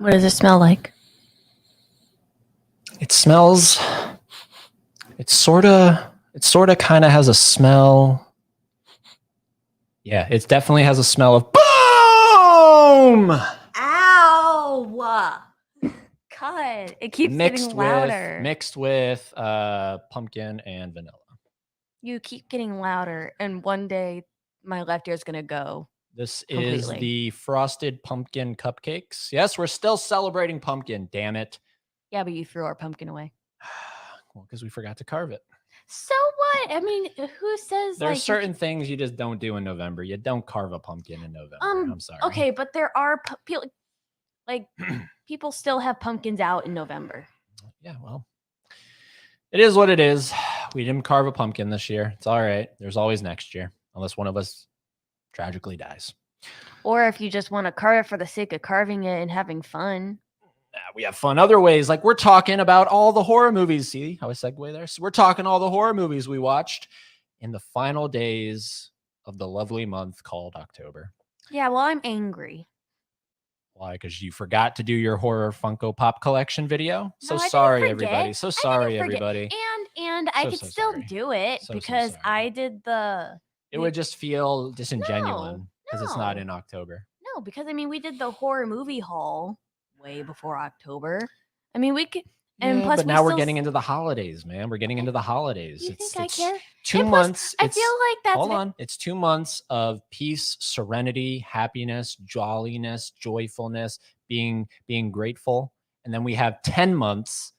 What does it smell like? It smells. It sort of kind of has a smell. Yeah, it definitely has a smell of boom. Ow! God, it keeps getting louder. Mixed with pumpkin and vanilla. You keep getting louder, and one day my left ear is gonna go. This completely. is the frosted pumpkin cupcakes. Yes, we're still celebrating pumpkin. Damn it. Yeah, but you threw our pumpkin away. Well, because we forgot to carve it. So what? I mean, who says There's like certain things you just don't do in November. You don't carve a pumpkin in November. I'm sorry. Okay, but there are like people still have pumpkins out in November. Yeah, well, it is what it is. We didn't carve a pumpkin this year. It's all right. There's always next year, unless one of us tragically dies. Or if you just want to carve it for the sake of carving it and having fun. We have fun other ways. Like we're talking about all the horror movies. See how I segue there? So we're talking all the horror movies we watched in the final days of the lovely month called October. Yeah, well, I'm angry. Why? Because you forgot to do your horror Funko Pop collection video? So No, sorry, everybody. So sorry, everybody. And I could still do it because I did the... It would just feel disingenuous because it's not in October. No, because I mean, we did the horror movie haul way before October. I mean, we could... And yeah, plus, but now we're getting into the holidays, man. We're getting into the holidays. You think I care? 2 months. I feel like that's... Hold on. It's 2 months of peace, serenity, happiness, jolliness, joyfulness, being grateful. And then we have 10 months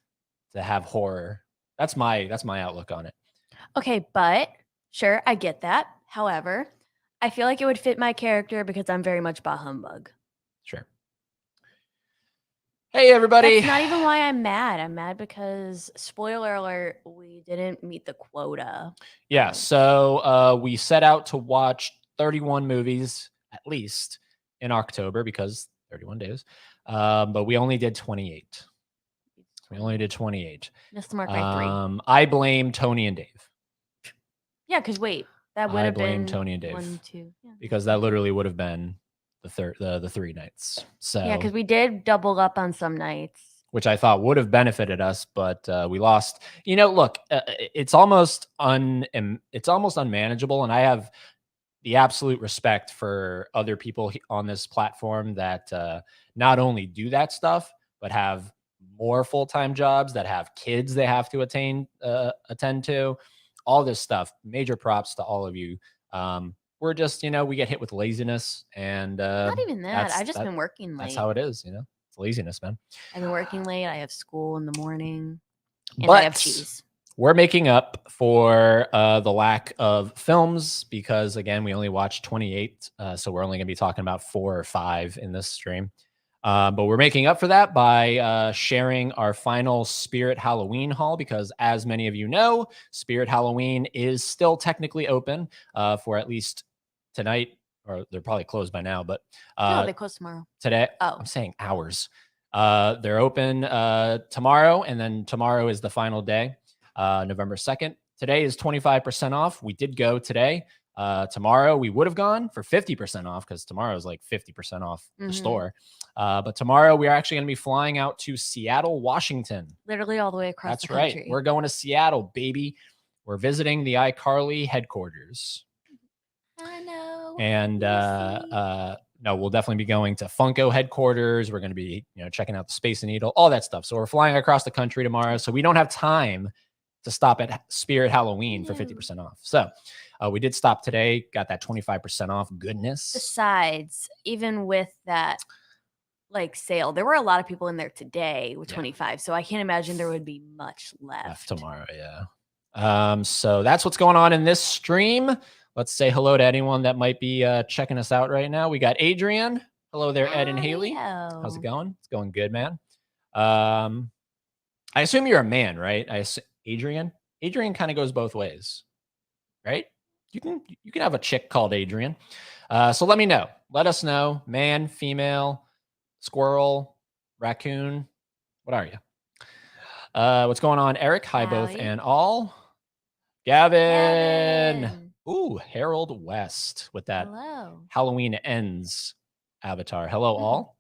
to have horror. That's my outlook on it. Okay, but sure, I get that. However, I feel like it would fit my character because I'm very much bah humbug. Sure. Hey, everybody. That's not even why I'm mad. I'm mad because, spoiler alert, we didn't meet the quota. Yeah, so we set out to watch 31 movies at least in October because 31 days, but we only did 28. We only did 28. Missed the mark by 3. I blame Tony and Dave. Yeah, because wait, that would have been... I blame Tony and Dave 1, 2, yeah. Because that literally would have been the 3 nights. So yeah, because we did double up on some nights, which I thought would have benefited us, but we lost. You know, look, it's almost unmanageable, and I have the absolute respect for other people on this platform that not only do that stuff, but have more full-time jobs, that have kids they have to attend to, all this stuff. Major props to all of you. We're just, we get hit with laziness, and not even that. I've just been working late. That's how it is, It's laziness, man. I've been working late. I have school in the morning, and but I have cheese. We're making up for the lack of films because, again, we only watched 28, so we're only going to be talking about 4 or 5 in this stream. But we're making up for that by sharing our final Spirit Halloween haul because, as many of you know, Spirit Halloween is still technically open for at least tonight, or they're probably closed by now, but no, they close tomorrow. Today, I'm saying hours. They're open tomorrow, and then tomorrow is the final day, November 2nd. Today is 25% off. We did go today. Tomorrow we would have gone for 50% off because tomorrow is like 50% off the store. But tomorrow we are actually going to be flying out to Seattle, Washington. Literally all the way across the country. That's right. We're going to Seattle, baby. We're visiting the iCarly headquarters. I know. And no, we'll definitely be going to Funko headquarters. We're going to be, checking out the Space Needle, all that stuff. So we're flying across the country tomorrow. So we don't have time to stop at Spirit Halloween for 50% off. So we did stop today, got that 25% off goodness. Besides, even with that sale, there were a lot of people in there today with 25. So I can't imagine there would be much left tomorrow. Yeah. So that's what's going on in this stream. Let's say hello to anyone that might be checking us out right now. We got Adrian. Hello there, Ed and Haley. How's it going? It's going good, man. I assume you're a man, right? Adrian kind of goes both ways, right? You can have a chick called Adrian. So let me know. Let us know. Man, female, squirrel, raccoon. What are you? What's going on, Eric? Hi, both and all. Gavin. Ooh, Harold West with that Halloween Ends avatar. Hello, all.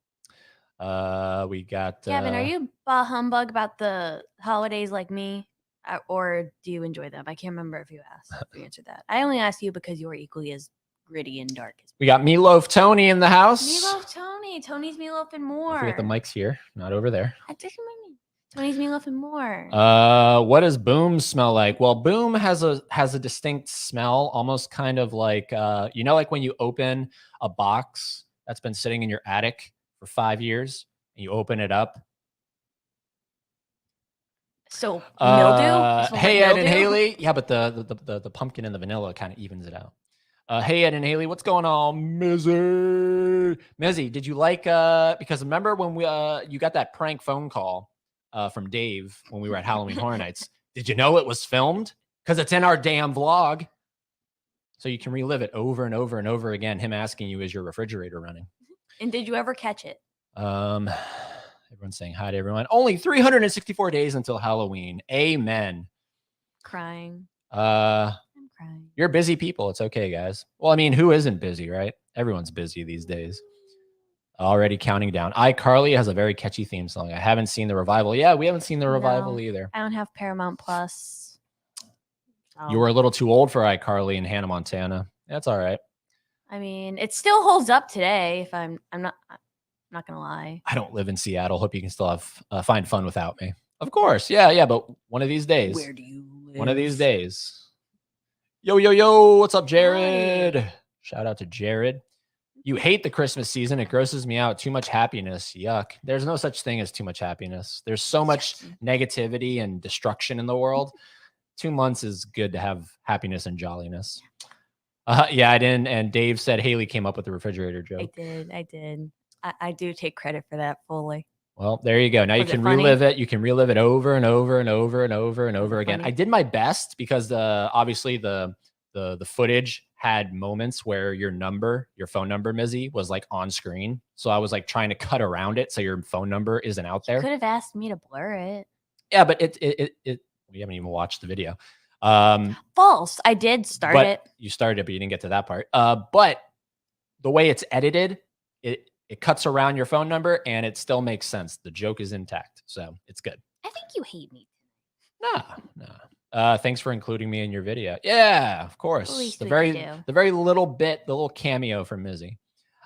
We got Gavin, are you bah humbug about the holidays like me? Or do you enjoy them? I can't remember if you answered that. I only asked you because you are equally as gritty and dark as me. We got Meatloaf Tony in the house. Meatloaf Tony. Tony's Meatloaf and more. Don't forget the mic's here, not over there. Tony's Meatloaf and more. What does Boom smell like? Well, Boom has a distinct smell, almost kind of like you know, like when you open a box that's been sitting in your attic for 5 years and you open it up. So mildew. Hey, Ed and Haley. Yeah, but the pumpkin and the vanilla kind of evens it out. Hey, Ed and Haley, what's going on, Mizzy? Did you like? Because remember when you got that prank phone call from Dave when we were at Halloween Horror Nights? Did you know it was filmed? Because it's in our damn vlog, so you can relive it over and over and over again. Him asking you, "Is your refrigerator running?" And did you ever catch it? Everyone's saying hi to everyone. Only 364 days until Halloween. Amen. Crying. I'm crying. You're busy people. It's okay, guys. Well, I mean, who isn't busy, right? Everyone's busy these days. Already counting down. iCarly has a very catchy theme song. I haven't seen the revival. Yeah, we haven't seen the revival either. I don't have Paramount Plus. You were a little too old for iCarly and Hannah Montana. That's all right. I mean, it still holds up today. If I'm not gonna lie. I don't live in Seattle. Hope you can still have find fun without me. Of course, yeah. But one of these days. Where do you live? One of these days. Yo, what's up, Jared? Hi. Shout out to Jared. You hate the Christmas season. It grosses me out. Too much happiness. Yuck. There's no such thing as too much happiness. There's so much negativity and destruction in the world. 2 months is good to have happiness and jolliness. Yeah, I didn't. And Dave said Haley came up with the refrigerator joke. I did. I do take credit for that fully. Well, there you go. Now you can relive it. You can relive it over and over and over and over and over again. I did my best because obviously the footage had moments where your phone number, Mizzy, was like on screen. So I was like trying to cut around it so your phone number isn't out there. You could have asked me to blur it. Yeah, but we haven't even watched the video. False. I did start it. You started it, but you didn't get to that part. But the way it's edited, it cuts around your phone number and it still makes sense. The joke is intact. So it's good. I think you hate me. No. Thanks for including me in your video. Yeah, of course. The very little bit, the little cameo from Mizzy.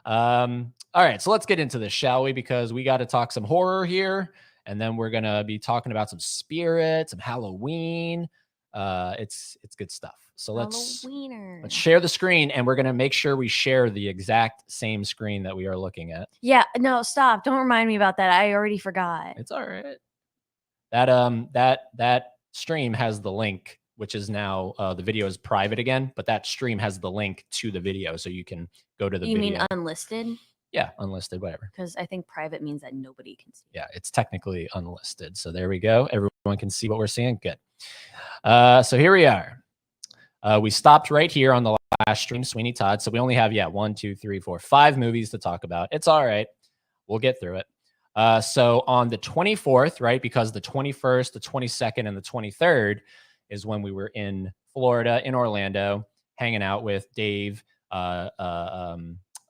All right, so let's get into this, shall we? Because we got to talk some horror here. And then we're going to be talking about some spirits, some Halloween. It's good stuff. So let's share the screen, and we're going to make sure we share the exact same screen that we are looking at. Yeah, no, stop. Don't remind me about that. I already forgot. It's all right. That stream has the link, which is now the video is private again, but that stream has the link to the video, so you can go to the video. You mean unlisted? Yeah, unlisted, whatever. Because I think private means that nobody can see. Yeah, it's technically unlisted. So there we go. Everyone can see what we're seeing. Good. So here we are. We stopped right here on the last stream, Sweeney Todd. So we only have, 1, 2, 3, 4, 5 movies to talk about. It's all right. We'll get through it. So on the 24th, right, because the 21st, the 22nd, and the 23rd is when we were in Florida, in Orlando, hanging out with Dave.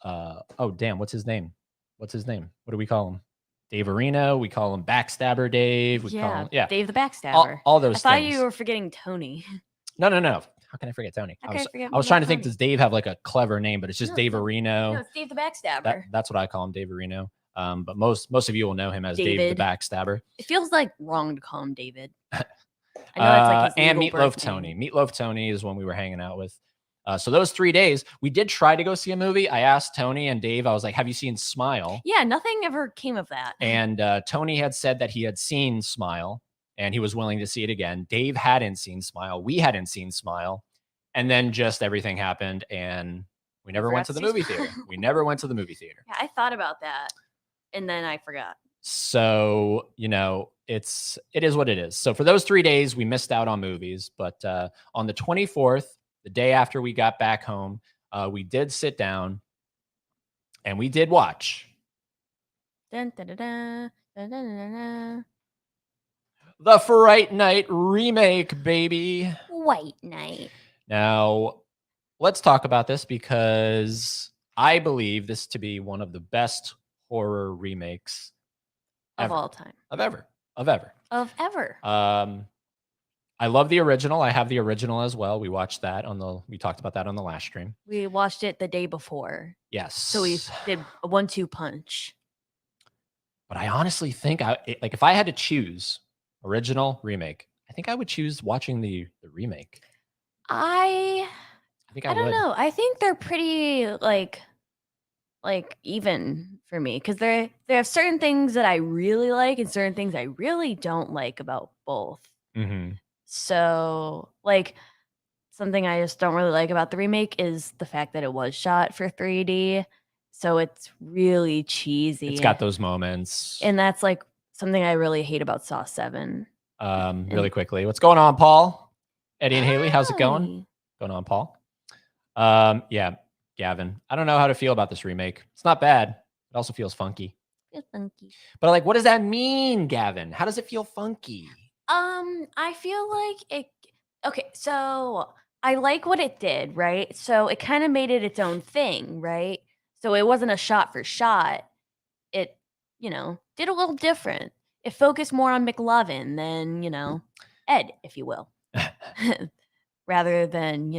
Oh, damn, what's his name? What do we call him? Dave Areno. We call him Backstabber Dave. We call him, Dave the Backstabber. All those things. I thought you were forgetting Tony. No. How can I forget Tony? I was trying to think, does Dave have like a clever name? But it's just Dave Areno. No, it's Dave the Backstabber. That's what I call him, Dave Areno. But most of you will know him as Dave the Backstabber. It feels like wrong to call him David. I know it's like his and Meatloaf Tony. Meatloaf Tony is when we were hanging out with. So those 3 days, we did try to go see a movie. I asked Tony and Dave, I was like, have you seen Smile? Yeah, nothing ever came of that. And Tony had said that he had seen Smile and he was willing to see it again. Dave hadn't seen Smile. We hadn't seen Smile. And then just everything happened and we never went to the movie theater. We never went to the movie theater. Yeah, I thought about that and then I forgot. So, it is what it is. So for those 3 days, we missed out on movies. But on the 24th, the day after we got back home, we did sit down and we did watch dun, dun, dun, dun, dun, dun, dun, dun. The Fright Night remake, baby. White Night. Now, let's talk about this because I believe this to be one of the best horror remakes of all time. Of ever. I love the original. I have the original as well. We watched that we talked about that on the last stream. We watched it the day before. Yes. So we did a 1-2 punch. But I honestly think if I had to choose original, remake, I think I would choose watching the remake. I think I don't know. I think they're pretty like even for me because they have certain things that I really like and certain things I really don't like about both. So like something I just don't really like about the remake is the fact that it was shot for 3D. So it's really cheesy. It's got those moments. And that's like something I really hate about Saw 7. Really quickly. What's going on, Paul? Eddie and Haley, how's it going? Going on, Paul? Yeah, Gavin. I don't know how to feel about this remake. It's not bad. It also feels funky. Feels funky. But like, what does that mean, Gavin? How does it feel funky? I feel like it. Okay, so I like what it did, right? So it kind of made it its own thing, right? So it wasn't a shot for shot. It, did a little different. It focused more on McLovin than, Ed, if you will. Rather than,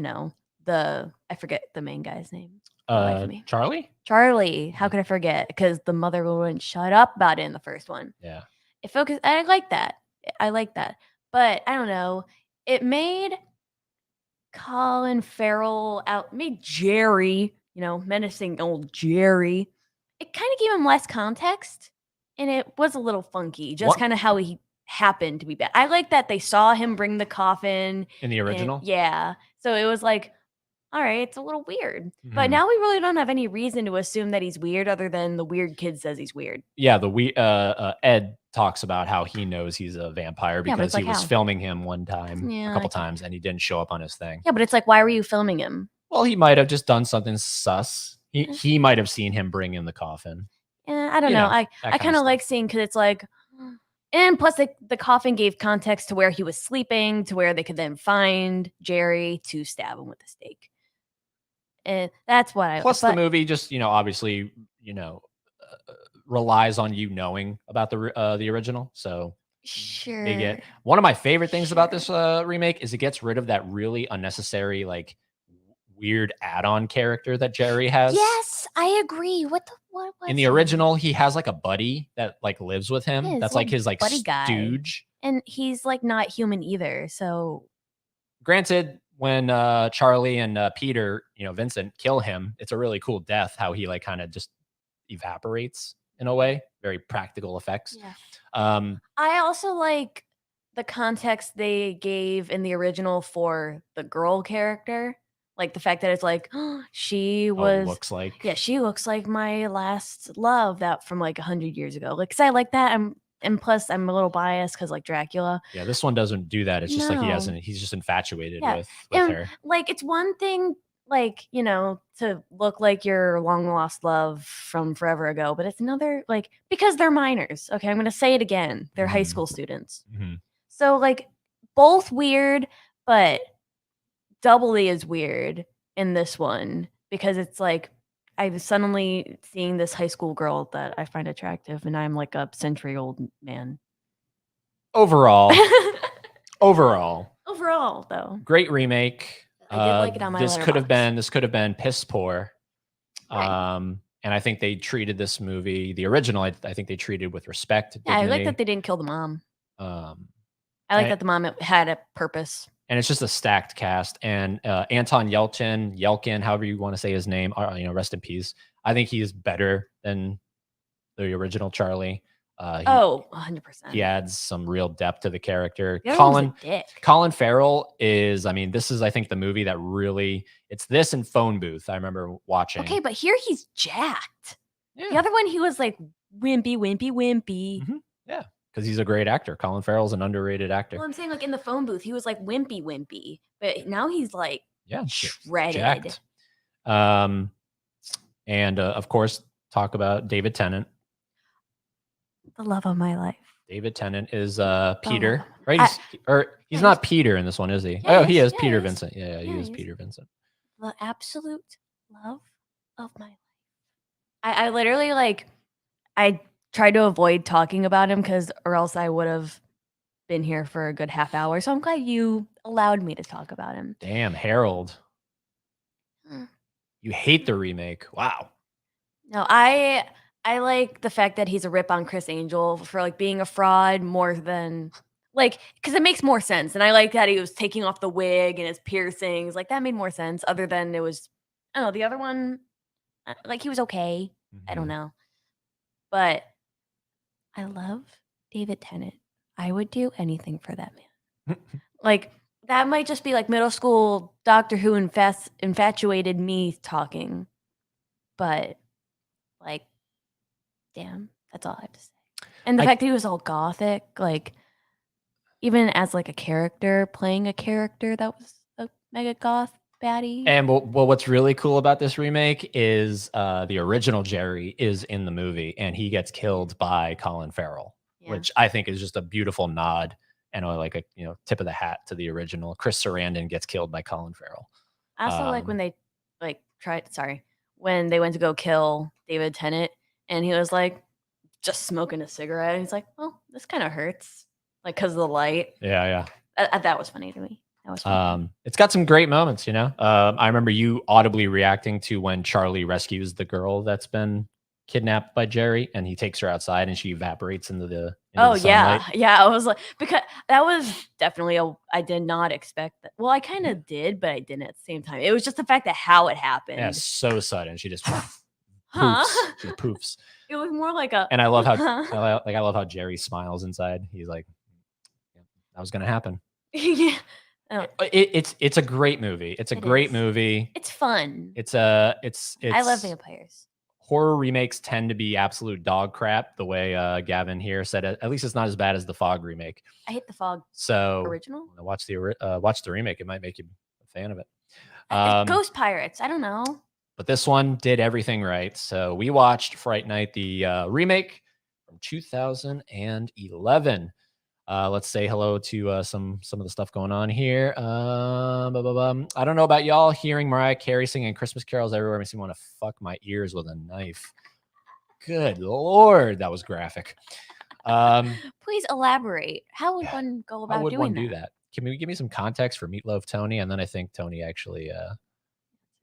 I forget the main guy's name. Charlie? Charlie. How could I forget? Because the mother wouldn't shut up about it in the first one. Yeah. It focused. I like that. But I don't know. It made Colin Farrell made Jerry, menacing old Jerry. It kind of gave him less context, and it was a little funky. Just kind of how he happened to be bad. I like that they saw him bring the coffin in the original. Yeah, so it was like, all right, it's a little weird. But now we really don't have any reason to assume that he's weird other than the weird kid says he's weird. Yeah, Ed talks about how he knows he's a vampire because he was filming him one time, a couple times, and he didn't show up on his thing. Yeah, but it's like, why were you filming him? Well, he might have just done something sus. He might have seen him bring in the coffin. Yeah, I don't know. I kind of like seeing, because it's like, and plus the coffin gave context to where he was sleeping, to where they could then find Jerry to stab him with a stake. And that's what Plus the movie just, obviously, relies on you knowing about the original. So sure. They get one of my favorite things about this remake is it gets rid of that really unnecessary, like, weird add-on character that Jerry has. Yes, I agree. What was in the original? He has like a buddy that like lives with him. That's like his like buddy stooge, and he's like not human either. So, granted, when Charlie and Peter, Vincent, kill him, it's a really cool death. How he like kind of just evaporates in a way. Very practical effects. Yeah. I also like the context they gave in the original for the girl character. Like the fact that it's like, she looks like my last love that from like 100 years ago. Like, 'cause I like that. And plus I'm a little biased because like Dracula. Yeah, this one doesn't do that. It's just like he's just infatuated with her. Like, it's one thing, like, to look like your long lost love from forever ago, but it's another, like, because they're minors. Okay, I'm gonna say it again. They're high school students. So like both weird, but doubly as weird in this one because it's like I'm suddenly seeing this high school girl that I find attractive, and I'm like a century-old man. Overall, though, great remake. I did like it on my this could have been piss poor. Right. And I think they treated this movie, the original, I think they treated with respect. Yeah, I like that they didn't kill the mom. I like that the mom had a purpose. And it's just a stacked cast. And Anton Yelkin, however you want to say his name, rest in peace. I think he is better than the original Charlie. 100%. He adds some real depth to the character. The Colin Farrell is, this is, I think, the movie that really, it's this and Phone Booth. I remember watching. Okay, but here he's jacked. Yeah. The other one, he was like wimpy. Yeah. Because he's a great actor. Colin Farrell's an underrated actor. Well, I'm saying, like, in the Phone Booth, he was like wimpy, but now he's like shredded. Jacked. And of course, talk about David Tennant. The love of my life. David Tennant is Peter, right? He's not Peter in this one, is he? Yeah, he is Peter Vincent. Yeah, he is Peter Vincent. The absolute love of my life. I literally, like, I tried to avoid talking about him or else I would have been here for a good half hour. So I'm glad you allowed me to talk about him. Damn, Harold. You hate the remake. Wow. No, I like the fact that he's a rip on Chris Angel for like being a fraud more than like because it makes more sense. And I like that he was taking off the wig and his piercings. Like that made more sense. Other than it was, I don't know, the other one, like he was okay. I don't know, but I love David Tennant. I would do anything for that man. Like that might just be like middle school Doctor Who infatuated me talking, but like, damn, that's all I have to say. And the fact that he was all gothic, like even as like a character, playing a character that was a mega goth baddie. And well, what's really cool about this remake is the original Jerry is in the movie and he gets killed by Colin Farrell, which I think is just a beautiful nod and like a tip of the hat to the original. Chris Sarandon gets killed by Colin Farrell. I also like when they when they went to go kill David Tennant and he was like just smoking a cigarette and he's like, well, this kind of hurts, like because of the light. Yeah. That was funny to me. That was funny. It's got some great moments, I remember you audibly reacting to when Charlie rescues the girl that's been kidnapped by Jerry and he takes her outside and she evaporates into the sunlight. Yeah. I was like, because that was definitely I did not expect that. Well, I kind of did, but I didn't at the same time. It was just the fact that how it happened. Yeah, so sudden. She just huh? poofs. She poofs. It was more like a. And I love how I love how Jerry smiles inside. He's like, yeah, that was gonna happen. Yeah. It's a great movie. It's a great movie. It's fun. It's I love vampires. Horror remakes tend to be absolute dog crap. The way Gavin here said it. At least it's not as bad as the Fog remake. I hate the Fog. So original. Watch the remake. It might make you a fan of it. Ghost Pirates. I don't know. But this one did everything right. So we watched Fright Night, the remake from 2011. Let's say hello to some of the stuff going on here. I don't know about y'all. Hearing Mariah Carey singing Christmas carols everywhere makes me want to fuck my ears with a knife. Good Lord, that was graphic. Please elaborate. How would one go about doing that? How would one do that? Can we give me some context for Meatloaf Tony? And then I think Tony actually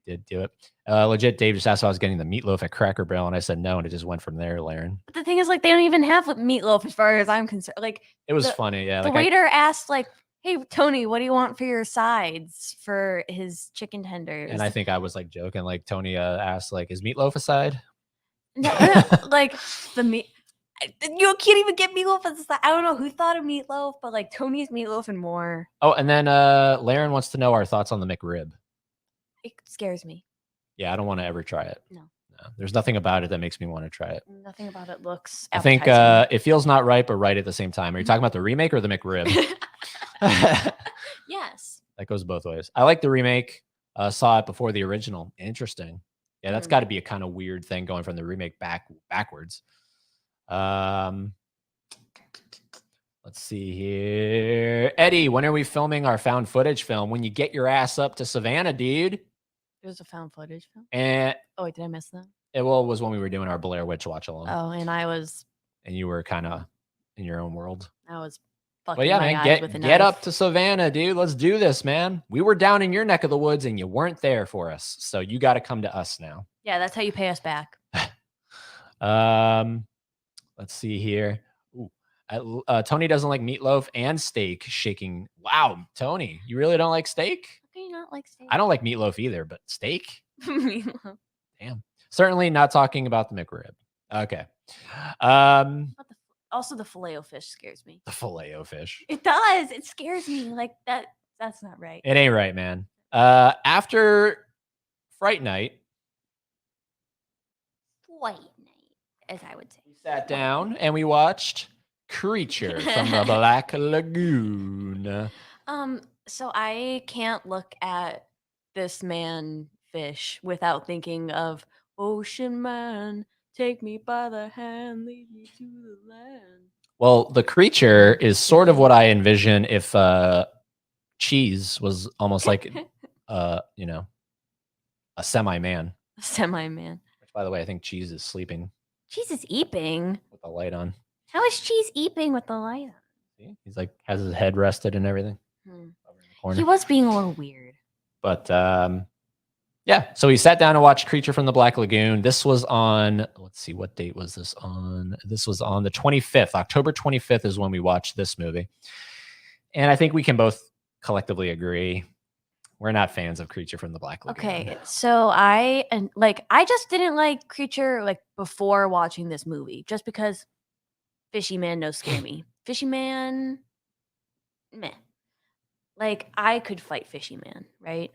did do it. Legit, Dave just asked if I was getting the meatloaf at Cracker Barrel, and I said no, and it just went from there, Laren. But the thing is, like, they don't even have meatloaf as far as I'm concerned. Like, it was funny, yeah. The waiter asked, like, "Hey, Tony, what do you want for your sides for his chicken tenders?" And I think I was like joking, like Tony asked, like, "Is meatloaf a side?" No, like the meat. You can't even get meatloaf as a side. I don't know who thought of meatloaf, but like Tony's meatloaf and more. Oh, and then Laren wants to know our thoughts on the McRib. It scares me. Yeah, I don't want to ever try it. No. There's nothing about it that makes me want to try it. Nothing about it looks I think it feels not right, but right at the same time. Are you talking about the remake or the McRib? Yes. That goes both ways. I like the remake. Saw it before the original. Interesting. Yeah, that's got to be a kind of weird thing going from the remake backwards. Let's see here. Eddie, when are we filming our found footage film? When you get your ass up to Savannah, dude. There's a found footage film? And oh, wait, did I miss that? It was when we were doing our Blair Witch watch along. Oh, and I was. And you were kind of in your own world. I was fucking but yeah, man, get up to Savannah, dude. Let's do this, man. We were down in your neck of the woods and you weren't there for us. So you got to come to us now. Yeah, that's how you pay us back. Let's see here. Ooh, Tony doesn't like meatloaf and steak shaking. Wow, Tony, you really don't like steak? How can you not like steak? I don't like meatloaf either, but steak? Meatloaf. Damn. Certainly not talking about the McRib. Okay. Also, the Filet-O-Fish scares me. The Filet-O-Fish. It does. It scares me. Like that. That's not right. It ain't right, man. After Fright Night. As I would say. We sat down and we watched Creature from the Black Lagoon. So I can't look at this man fish without thinking of Ocean Man, take me by the hand, lead me to the land. Well, the creature is sort of what I envision if Cheese was almost like a semi-man. A semi-man. Which, by the way, I think Cheese is sleeping Cheese is eeping. with the light on. How is Cheese eeping with the light on? See? He's like has his head rested and everything. Over in the corner. He was being a little weird. But yeah, so we sat down and watched Creature from the Black Lagoon. This was on, let's see, what date was this on? This was on the 25th. October 25th is when we watched this movie. And I think we can both collectively agree we're not fans of Creature from the Black Lagoon. Okay, so I just didn't like Creature like before watching this movie, just because Fishy Man no scare me. Fishy Man, meh. Like I could fight Fishy Man, right?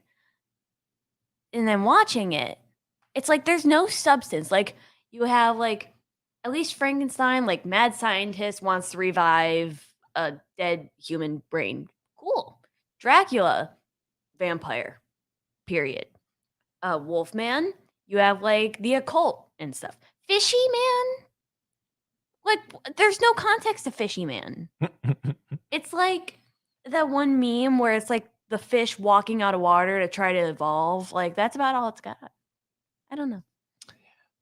And then watching it, it's like there's no substance. Like you have like at least Frankenstein, like mad scientist wants to revive a dead human brain. Cool. Dracula, vampire. Period. Wolfman, you have like the occult and stuff. Fishy Man, like there's no context to Fishy Man. It's like that one meme where it's like the fish walking out of water to try to evolve. Like that's about all it's got. I don't know.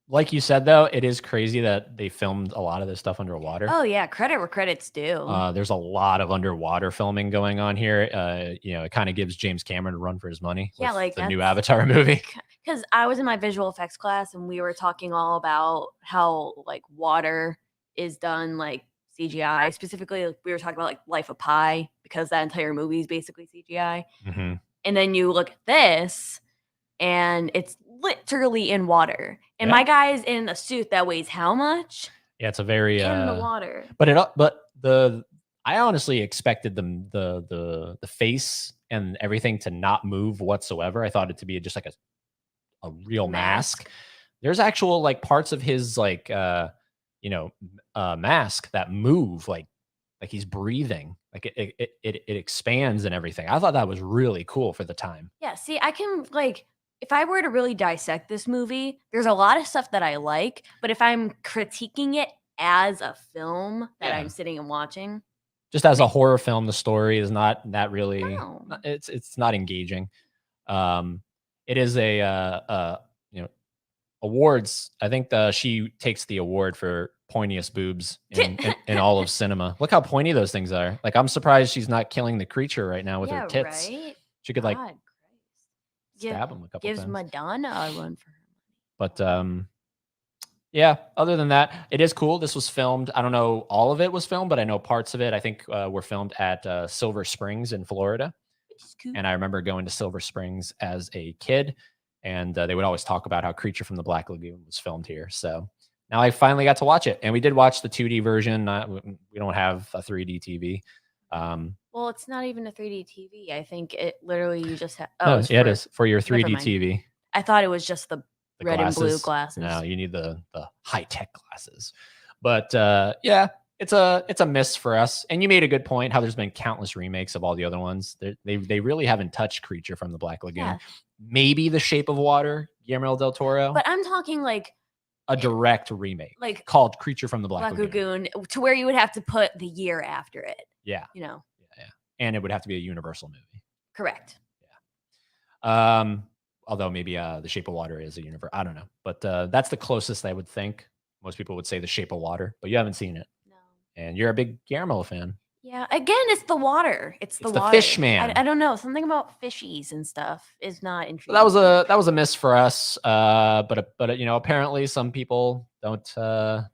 Like you said, though, it is crazy that they filmed a lot of this stuff underwater. Oh yeah, credit where credit's due. There's a lot of underwater filming going on here. It kind of gives James Cameron a run for his money. Yeah, like the new Avatar movie. Because I was in my visual effects class and we were talking all about how like water is done like CGI. Specifically, we were talking about like Life of Pi because that entire movie is basically CGI. Mm-hmm. And then you look at this, and it's literally in water. And my guy's in a suit that weighs how much? Yeah, it's a very in the water. I honestly expected the face and everything to not move whatsoever. I thought it to be just like a real mask. There's actual like parts of his like mask that move like he's breathing. Like it expands and everything. I thought that was really cool for the time. Yeah, see, I can like if I were to really dissect this movie, there's a lot of stuff that I like, but if I'm critiquing it as a film that I'm sitting and watching, just as a horror film, the story is not that really. No. It's not engaging. It is a awards. I think she takes the award for pointiest boobs in all of cinema. Look how pointy those things are. Like I'm surprised she's not killing the creature right now with her tits. Right? She could stab him a couple gives times. Madonna a run for her. But yeah, other than that, it is cool. This was filmed. I don't know all of it was filmed, but I know parts of it. I think were filmed at Silver Springs in Florida. Which is cool. And I remember going to Silver Springs as a kid, and they would always talk about how Creature from the Black Lagoon was filmed here. So now I finally got to watch it, and we did watch the 2D version. We don't have a 3D TV. Well, it's not even a 3D TV. I think it literally you just have. Oh, no, it is for your 3D TV. I thought it was just the red and blue glasses. No, you need the high tech glasses. But yeah, it's a miss for us. And you made a good point. How there's been countless remakes of all the other ones. They really haven't touched Creature from the Black Lagoon. Yeah. Maybe The Shape of Water, Guillermo del Toro. But I'm talking like a direct remake, like called Creature from the Black Lagoon, to where you would have to put the year after it. Yeah, Yeah. And it would have to be a Universal movie. Correct. Yeah. Although maybe The Shape of Water is a universe. I don't know. But that's the closest I would think. Most people would say The Shape of Water, but you haven't seen it. No. And you're a big Guillermo fan. Yeah. Again, it's the water. It's the water. Fish man. I don't know. Something about fishies and stuff is not intriguing. So that was a miss for us. But apparently some people don't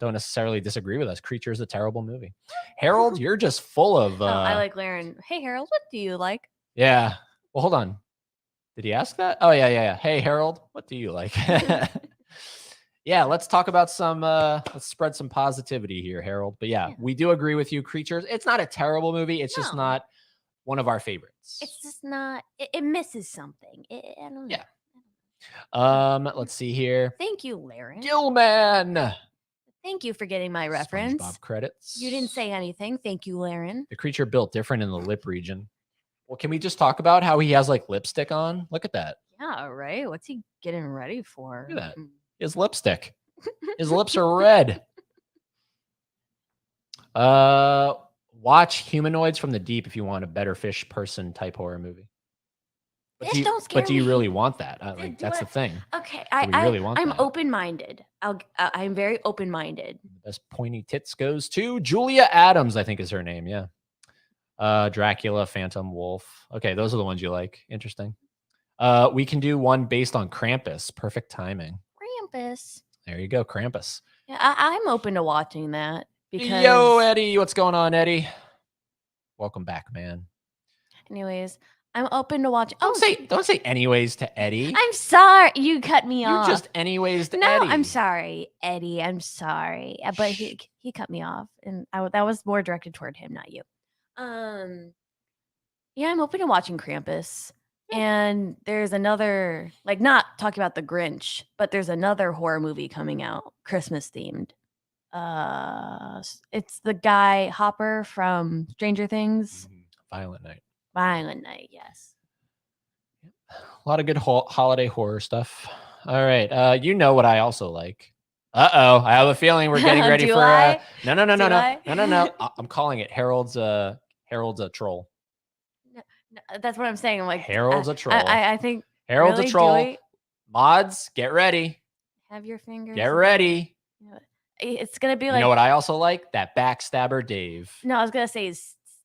necessarily disagree with us. Creature is a terrible movie. Harold, you're just full of. I like Laren. Hey Harold, what do you like? Yeah. Well, hold on. Did he ask that? Oh yeah. Hey Harold, what do you like? Yeah, let's talk about let's spread some positivity here, Harold. But yeah, we do agree with you. Creatures, it's not a terrible movie. It's just not one of our favorites. It's just not. It misses something. I don't know. Yeah. Let's see here. Thank you, Laren. Gilman. Thank you for getting my reference. SpongeBob credits. You didn't say anything. Thank you, Laren. The creature built different in the lip region. Well, can we just talk about how he has like lipstick on? Look at that. Yeah, right. What's he getting ready for? Look at that. His lipstick. His lips are red. Watch Humanoids from the Deep if you want a better fish person type horror movie. This don't scare me. But do you really want that? Like, that's the thing. Okay, Do we really want I'm that? open-minded. I'm very open-minded. The best pointy tits goes to Julia Adams, I think is her name. Yeah. Dracula, Phantom, Wolf. Okay, those are the ones you like. Interesting. We can do one based on Krampus. Perfect timing. Krampus. There you go, Krampus. Yeah, I'm open to watching that because. Yo, Eddie, what's going on, Eddie? Welcome back, man. Anyways, I'm open to watching. Don't say anyways to Eddie. I'm sorry, you cut me off. You just anyways to no, Eddie. I'm sorry, Eddie. I'm sorry, but he cut me off, and that was more directed toward him, not you. Yeah, I'm open to watching Krampus. And there's another, like, not talking about the Grinch, but there's another horror movie coming out, Christmas themed. It's the guy Hopper from Stranger Things. Violent Night. Violent Night, yes. A lot of good holiday horror stuff. All right, you know what I also like. I have a feeling we're getting ready for. No. I'm calling it Harold's a troll. That's what I'm saying. I'm like, Harold's a troll. I think Harold's a troll. Mods, get ready. Have your fingers. Get ready. It's gonna be like. You know what I also like? That backstabber Dave. No, I was gonna say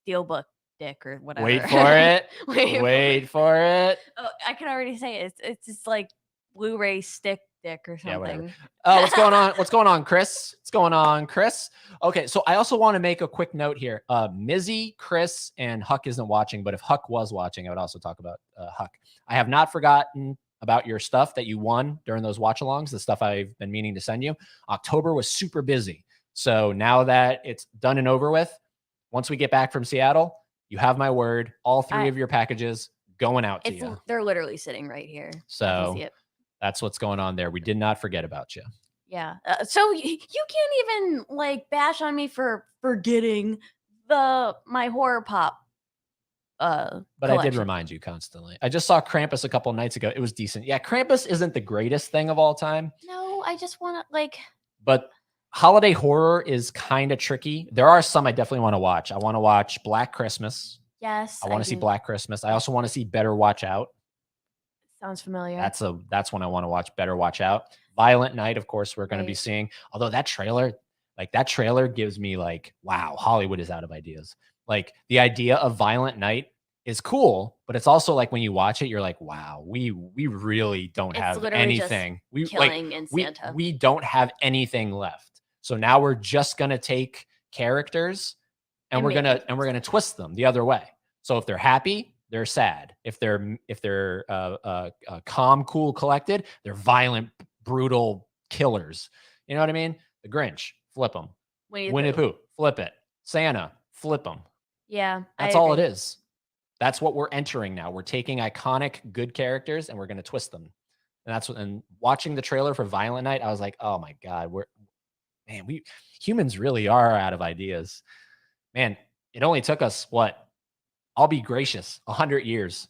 Steelbook Dick or whatever. Wait for it. Wait for it. Oh, I can already say it. It's just like Blu-ray stick dick or something. Yeah, whatever. What's going on? What's going on, Chris? What's going on, Chris? Okay, so I also want to make a quick note here. Mizzy, Chris, and Huck isn't watching, but if Huck was watching, I would also talk about Huck. I have not forgotten about your stuff that you won during those watch-alongs, the stuff I've been meaning to send you. October was super busy. So now that it's done and over with, once we get back from Seattle, you have my word, all three of your packages going out to you. They're literally sitting right here. So that's what's going on there. We did not forget about you. Yeah. So you can't even like bash on me for forgetting my horror pop. But collection. I did remind you constantly. I just saw Krampus a couple nights ago. It was decent. Yeah, Krampus isn't the greatest thing of all time. No, I just want to like. But holiday horror is kind of tricky. There are some I definitely want to watch. I want to watch Black Christmas. Yes. I want to see Black Christmas. I also want to see Better Watch Out. Sounds familiar. That's one I want to watch. Better Watch Out. Violent Night, of course, we're going to be seeing. Although that trailer gives me like, wow, Hollywood is out of ideas. Like the idea of Violent Night is cool, but it's also like when you watch it, you're like, wow, we really don't have anything. We don't have anything left. So now we're just gonna take characters and we're gonna twist them the other way. So if they're happy, they're sad. If they're calm, cool, collected, they're violent, brutal killers. You know what I mean? The Grinch, flip them. Winnie the Pooh, flip it. Santa, flip them. Yeah, that's all it is. That's what we're entering now. We're taking iconic good characters and we're going to twist them. And watching the trailer for Violent Night, I was like, oh my God, we humans really are out of ideas. Man, it only took us I'll be gracious, 100 years.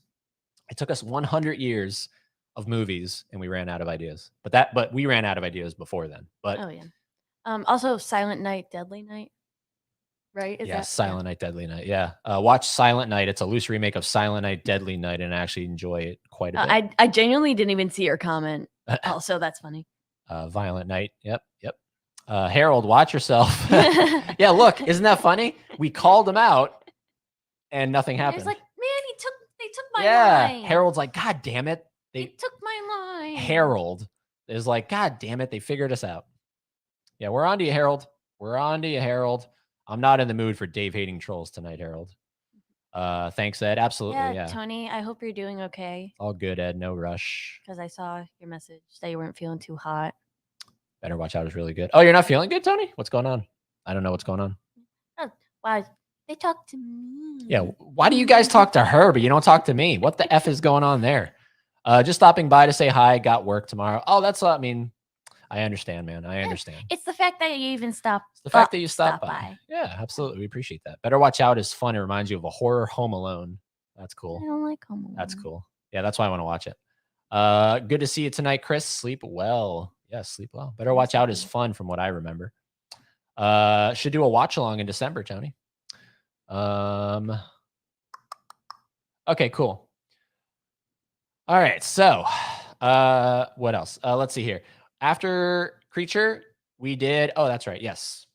It took us 100 years of movies and we ran out of ideas. But we ran out of ideas before then. But oh yeah. Also Silent Night, Deadly Night. Right? Silent Night, Deadly Night. Yeah. Watch Silent Night. It's a loose remake of Silent Night, Deadly Night, and I actually enjoy it quite a bit. I genuinely didn't even see your comment. Also, that's funny. Violent Night. Yep. Harold, watch yourself. Yeah, look, isn't that funny? We called him out and nothing happened. He's like, man, they took my line. Harold's like, God damn it. They took my line. Harold is like, God damn it. They figured us out. Yeah, we're on to you, Harold. I'm not in the mood for Dave hating trolls tonight, Harold. Thanks, Ed. Absolutely. Yeah. Tony, I hope you're doing okay. All good, Ed. No rush. Because I saw your message that you weren't feeling too hot. Better Watch Out is really good. Oh, you're not feeling good, Tony? What's going on? I don't know what's going on. Oh, wow. They talk to me. Yeah. Why do you guys talk to her, but you don't talk to me? What the F is going on there? Just stopping by to say hi. Got work tomorrow. Oh, I understand, man. I understand. It's the fact that you even stopped. It's the fact that you stopped by. Yeah, absolutely. We appreciate that. Better Watch Out is fun. It reminds you of a horror Home Alone. That's cool. I don't like Home Alone. That's cool. Yeah, that's why I want to watch it. Good to see you tonight, Chris. Sleep well. Yeah, sleep well. Better Watch Out is fun from what I remember. Should do a watch along in December, Tony. Okay, cool. All right. So, what else? Let's see here. After Creature, we did. Oh, that's right. Yes.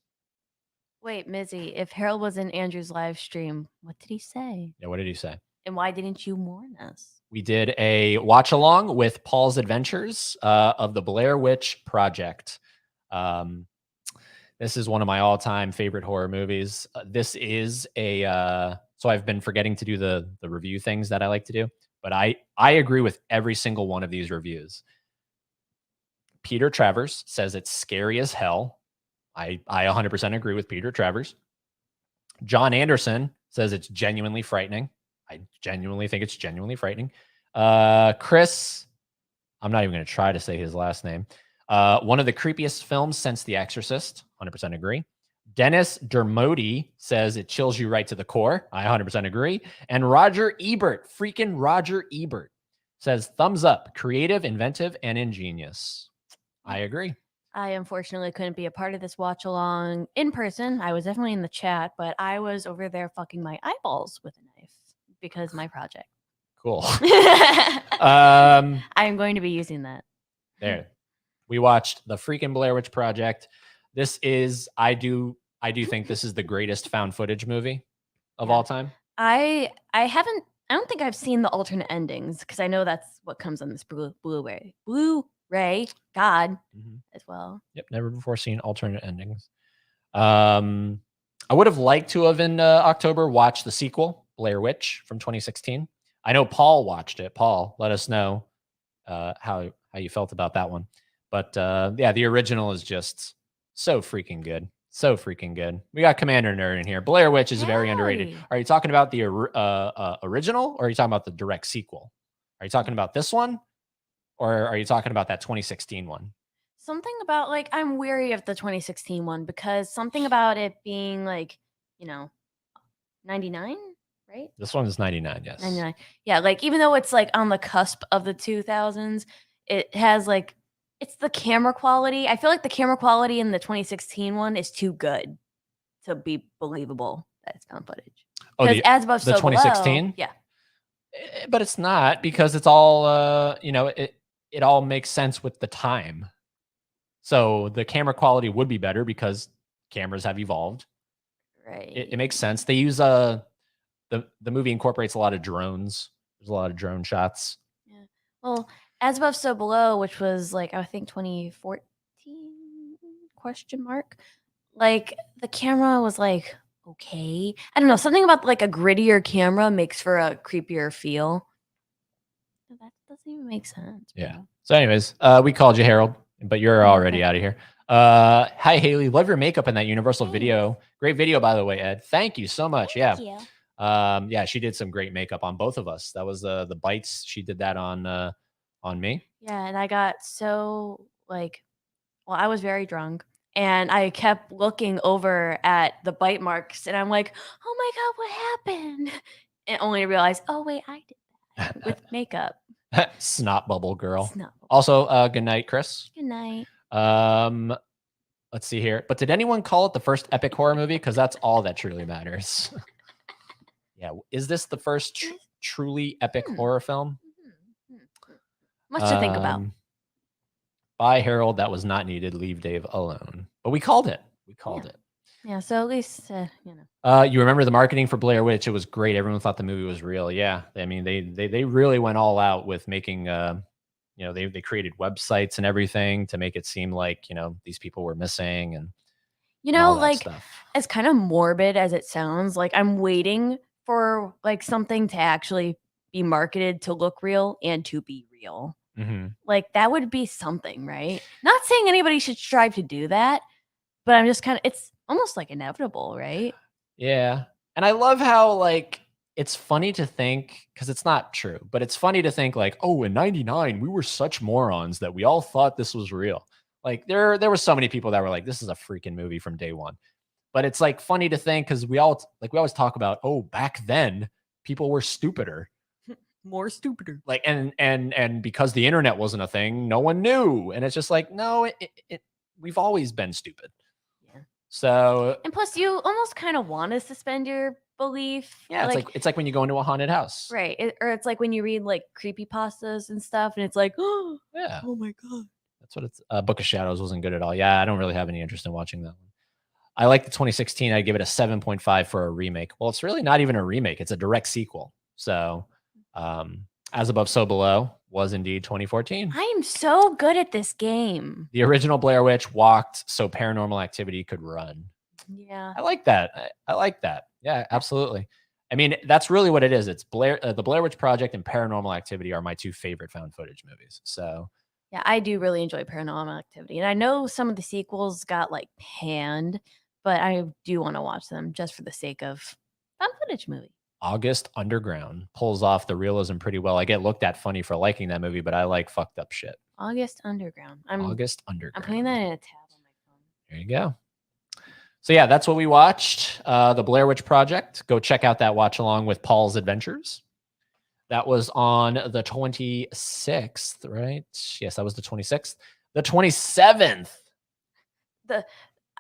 Wait, Mizzy, if Harold was in Andrew's live stream, what did he say? Yeah. What did he say? And why didn't you warn us? We did a watch along with Paul's Adventures of the Blair Witch Project. This is one of my all-time favorite horror movies. This is a so I've been forgetting to do the review things that I like to do, but I agree with every single one of these reviews. Peter Travers says it's scary as hell. I 100% agree with Peter Travers. John Anderson says it's genuinely frightening. I genuinely think it's genuinely frightening. Chris, I'm not even going to try to say his last name. One of the creepiest films since The Exorcist. 100% agree. Dennis Dermody says it chills you right to the core. I 100% agree. And Roger Ebert, freaking Roger Ebert, says thumbs up, creative, inventive, and ingenious. I agree. I unfortunately couldn't be a part of this watch along in person. I was definitely in the chat, but I was over there fucking my eyeballs with a knife because my project. Cool. I'm going to be using that. There. We watched the freaking Blair Witch Project. This is, I do think this is the greatest found footage movie of all time. I don't think I've seen the alternate endings because I know that's what comes on this Blu-ray. God, as well. Yep, never before seen alternate endings. I would have liked to have in October watched the sequel, Blair Witch from 2016. I know Paul watched it. Paul, let us know how you felt about that one. But yeah, the original is just so freaking good. So freaking good. We got Commander Nerd in here. Blair Witch is very underrated. Are you talking about the original or are you talking about the direct sequel? Are you talking about this one or are you talking about that 2016 one? Something about like I'm weary of the 2016 one because something about it being like, 99, right? This one is 99, yes. 99. Yeah, like even though it's like on the cusp of the 2000s, it has like it's the camera quality. I feel like the camera quality in the 2016 one is too good to be believable that it's found footage. Because as above, the so 2016, below, yeah, but it's not because it's all it all makes sense with the time. So the camera quality would be better because cameras have evolved. Right. It makes sense. They use the movie incorporates a lot of drones. There's a lot of drone shots. Yeah. Well, as above, so below, which was like I think 2014 question mark. Like the camera was like okay. I don't know, something about like a grittier camera makes for a creepier feel. That doesn't even make sense. Yeah. Bro. So, anyways, we called you Harold, but you're already out of here. Hi Haley, love your makeup in that Universal video. Great video, by the way, Ed. Thank you so much. Thank you. Yeah, she did some great makeup on both of us. That was the bites. She did that on me. Yeah, and I got so like, well, I was very drunk, and I kept looking over at the bite marks, and I'm like, oh my god, what happened? And only to realize, oh wait, I did that with makeup. Snot bubble girl. Snot bubble. Also, good night, Chris. Good night. Let's see here. But did anyone call it the first epic horror movie? Because that's all that truly matters. Yeah. Is this the first truly epic horror film? Much to think about. Bye, Harold. That was not needed. Leave Dave alone. But we called it. We called it. Yeah. So at least, you remember the marketing for Blair Witch? It was great. Everyone thought the movie was real. Yeah. I mean, they really went all out with making, they created websites and everything to make it seem like, these people were missing and, like stuff. As kind of morbid as it sounds, like I'm waiting for like something to actually be marketed to look real and to be real. Like that would be something, right? Not saying anybody should strive to do that, but I'm just it's almost like inevitable, right? Yeah. And I love how like it's funny to think, because it's not true, but it's funny to think like, oh, in 99, we were such morons that we all thought this was real. Like there were so many people that were like, this is a freaking movie from day one. But it's like funny to think because we always talk about, oh, back then people were stupider. More stupider. Like and because the internet wasn't a thing, no one knew. And it's just like, no, we've always been stupid. Yeah. So and plus you almost kind of want to suspend your belief. Yeah, it's like when you go into a haunted house. Right. Or it's like when you read like creepypastas and stuff and it's like, oh, Yeah. oh my God. That's what it's Book of Shadows wasn't good at all. Yeah, I don't really have any interest in watching that one. I like the 2016. I'd give it a 7.5 for a remake. Well, it's really not even a remake. It's a direct sequel. So, As Above, So Below was indeed 2014. I am so good at this game. The original Blair Witch walked so Paranormal Activity could run. Yeah. I like that. I like that. Yeah, absolutely. I mean, that's really what it is. It's the Blair Witch Project and Paranormal Activity are my two favorite found footage movies. So, yeah, I do really enjoy Paranormal Activity. And I know some of the sequels got like panned, but I do want to watch them just for the sake of found footage movie. August Underground pulls off the realism pretty well. I get looked at funny for liking that movie, but I like fucked up shit. August Underground. August Underground. I'm putting that in a tab on my phone. There you go. So yeah, that's what we watched. The Blair Witch Project. Go check out that watch along with Paul's Adventures. That was on the 26th, right? Yes, that was the 26th. The 27th.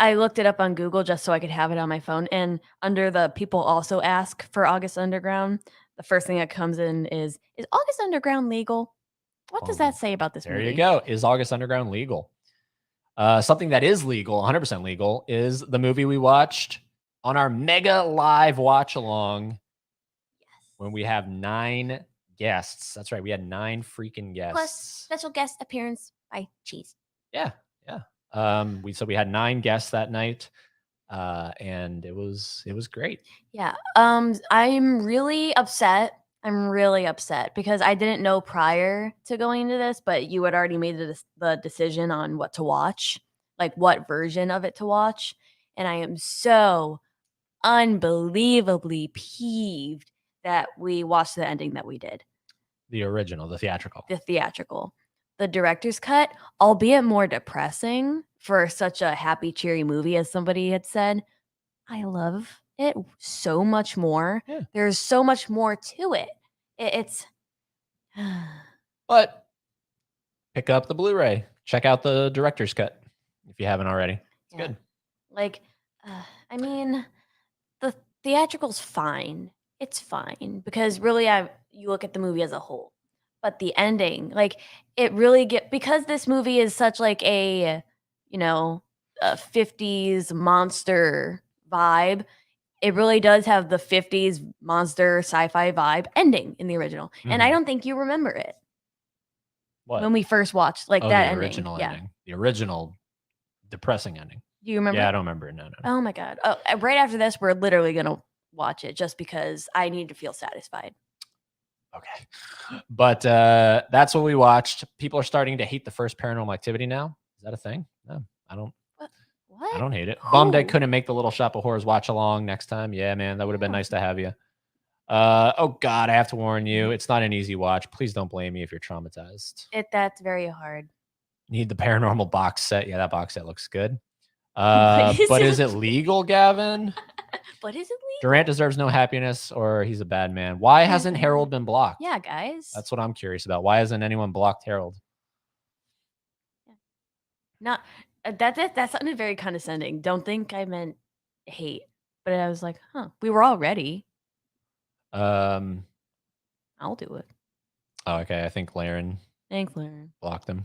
I looked it up on Google just so I could have it on my phone. And under the people also ask for August Underground, the first thing that comes in is August Underground legal? What does that say about this movie? There you go. Is August Underground legal? Something that is legal, 100% legal, is the movie we watched on our mega live watch along. Yes. When we have 9 guests. That's right. We had 9 freaking guests. Plus special guest appearance by Cheese. Yeah. Yeah. We had 9 guests that night. And it was great. Yeah. I'm really upset. Because I didn't know prior to going into this, but you had already made the decision on what to watch, like what version of it to watch. And I am so unbelievably peeved that we watched the ending that we did. The original, the theatrical. The director's cut, albeit more depressing for such a happy, cheery movie, as somebody had said, I love it so much more. Yeah. There's so much more to it. It's but pick up the Blu-ray. Check out the director's cut if you haven't already. It's good. Like, I mean, the theatrical's fine. It's fine because really, you look at the movie as a whole. But the ending, like, it really because this movie is such like a 50s monster vibe. It really does have the 50s monster sci-fi vibe ending in the original. Mm-hmm. And I don't think you remember it. What? When we first watched that ending. Original ending. The original depressing ending. Do you remember? Yeah, I don't remember it. No. Oh my God. Oh, right after this, we're literally going to watch it just because I need to feel satisfied. Okay. But that's what we watched. People are starting to hate the first Paranormal Activity now. Is that a thing? No, I don't. What? I don't hate it. Bummed I couldn't make the Little Shop of Horrors watch along next time. Yeah, man, that would have been nice to have you. Oh God, I have to warn you. It's not an easy watch. Please don't blame me if you're traumatized. That's very hard. Need the Paranormal box set. Yeah, that box set looks good. But is it legal, Gavin? But is it legal? Durant deserves no happiness or he's a bad man. Why hasn't Harold been blocked? Yeah, guys. That's what I'm curious about. Why hasn't anyone blocked Harold? Not that sounded very condescending. Don't think I meant hate. But I was like, we were all ready. I'll do it. Oh, okay. I think Laren. Thanks, Laren. Blocked him.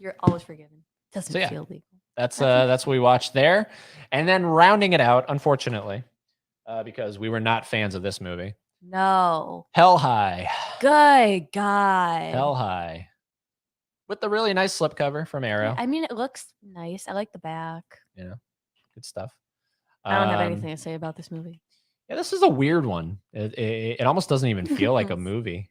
You're always forgiven. Doesn't feel legal. That's what we watched there. And then rounding it out, unfortunately, because we were not fans of this movie. No. Hell High. Good God. Hell High. With the really nice slipcover from Arrow. Yeah, I mean, it looks nice. I like the back. Yeah. Good stuff. I don't have anything to say about this movie. Yeah, this is a weird one. It almost doesn't even feel like a movie.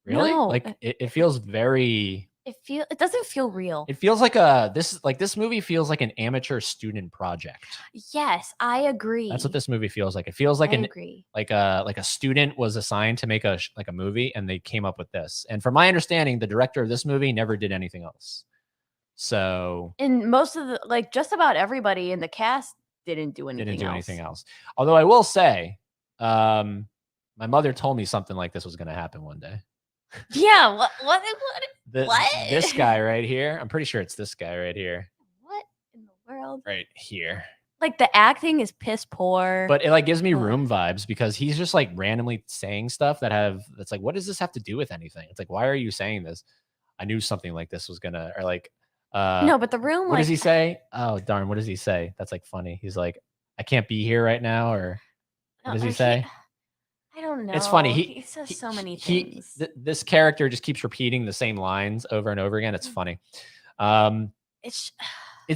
Really? No. Like it feels very... It doesn't feel real. It feels like this movie feels like an amateur student project. Yes, I agree. That's what this movie feels like. It feels like a student was assigned to make a movie and they came up with this. And from my understanding, the director of this movie never did anything else. So, and most of the just about everybody in the cast didn't do anything else. Although I will say, my mother told me something like this was going to happen one day. Yeah, what? This guy right here. I'm pretty sure it's this guy right here. What in the world? Right here. Like the acting is piss poor. But it like gives me Room vibes because he's just like randomly saying stuff that's like, what does this have to do with anything? It's like, why are you saying this? I knew something like this was gonna, or like, no, but the Room. What does he say? Oh darn, what does he say? That's like funny. He's like, I can't be here right now, or what does he say? I don't know. It's funny. He says so many things. This character just keeps repeating the same lines over and over again. It's funny. It's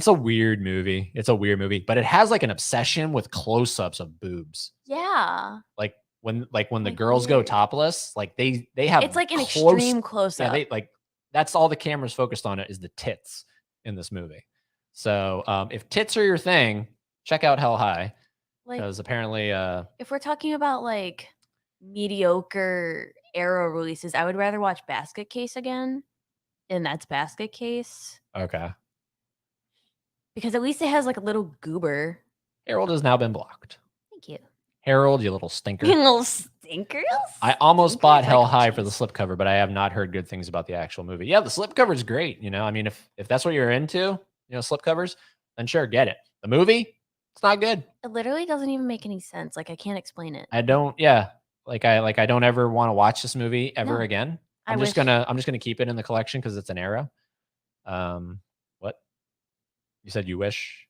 a weird movie. It's a weird movie, but it has like an obsession with close-ups of boobs. Yeah. Like when the girls go topless, like they have it's like an extreme close-up. Yeah, they that's all the camera's focused on it is the tits in this movie. So if tits are your thing, check out Hell High. Because apparently if we're talking about like mediocre Arrow releases, I would rather watch Basket Case again. And that's Basket Case. Okay. Because at least it has like a little goober. Harold has now been blocked. Thank you. Harold, you little stinker. You little stinkers. I almost bought Hell High for the slipcover, but I have not heard good things about the actual movie. Yeah, the slipcover is great. You know, I mean, if that's what you're into, you know, slipcovers, then sure, get it. The movie, it's not good. It literally doesn't even make any sense. Like I can't explain it. I don't. Yeah, I don't ever want to watch this movie ever again. I'm just gonna keep it in the collection because it's an Arrow. What? You said you wish?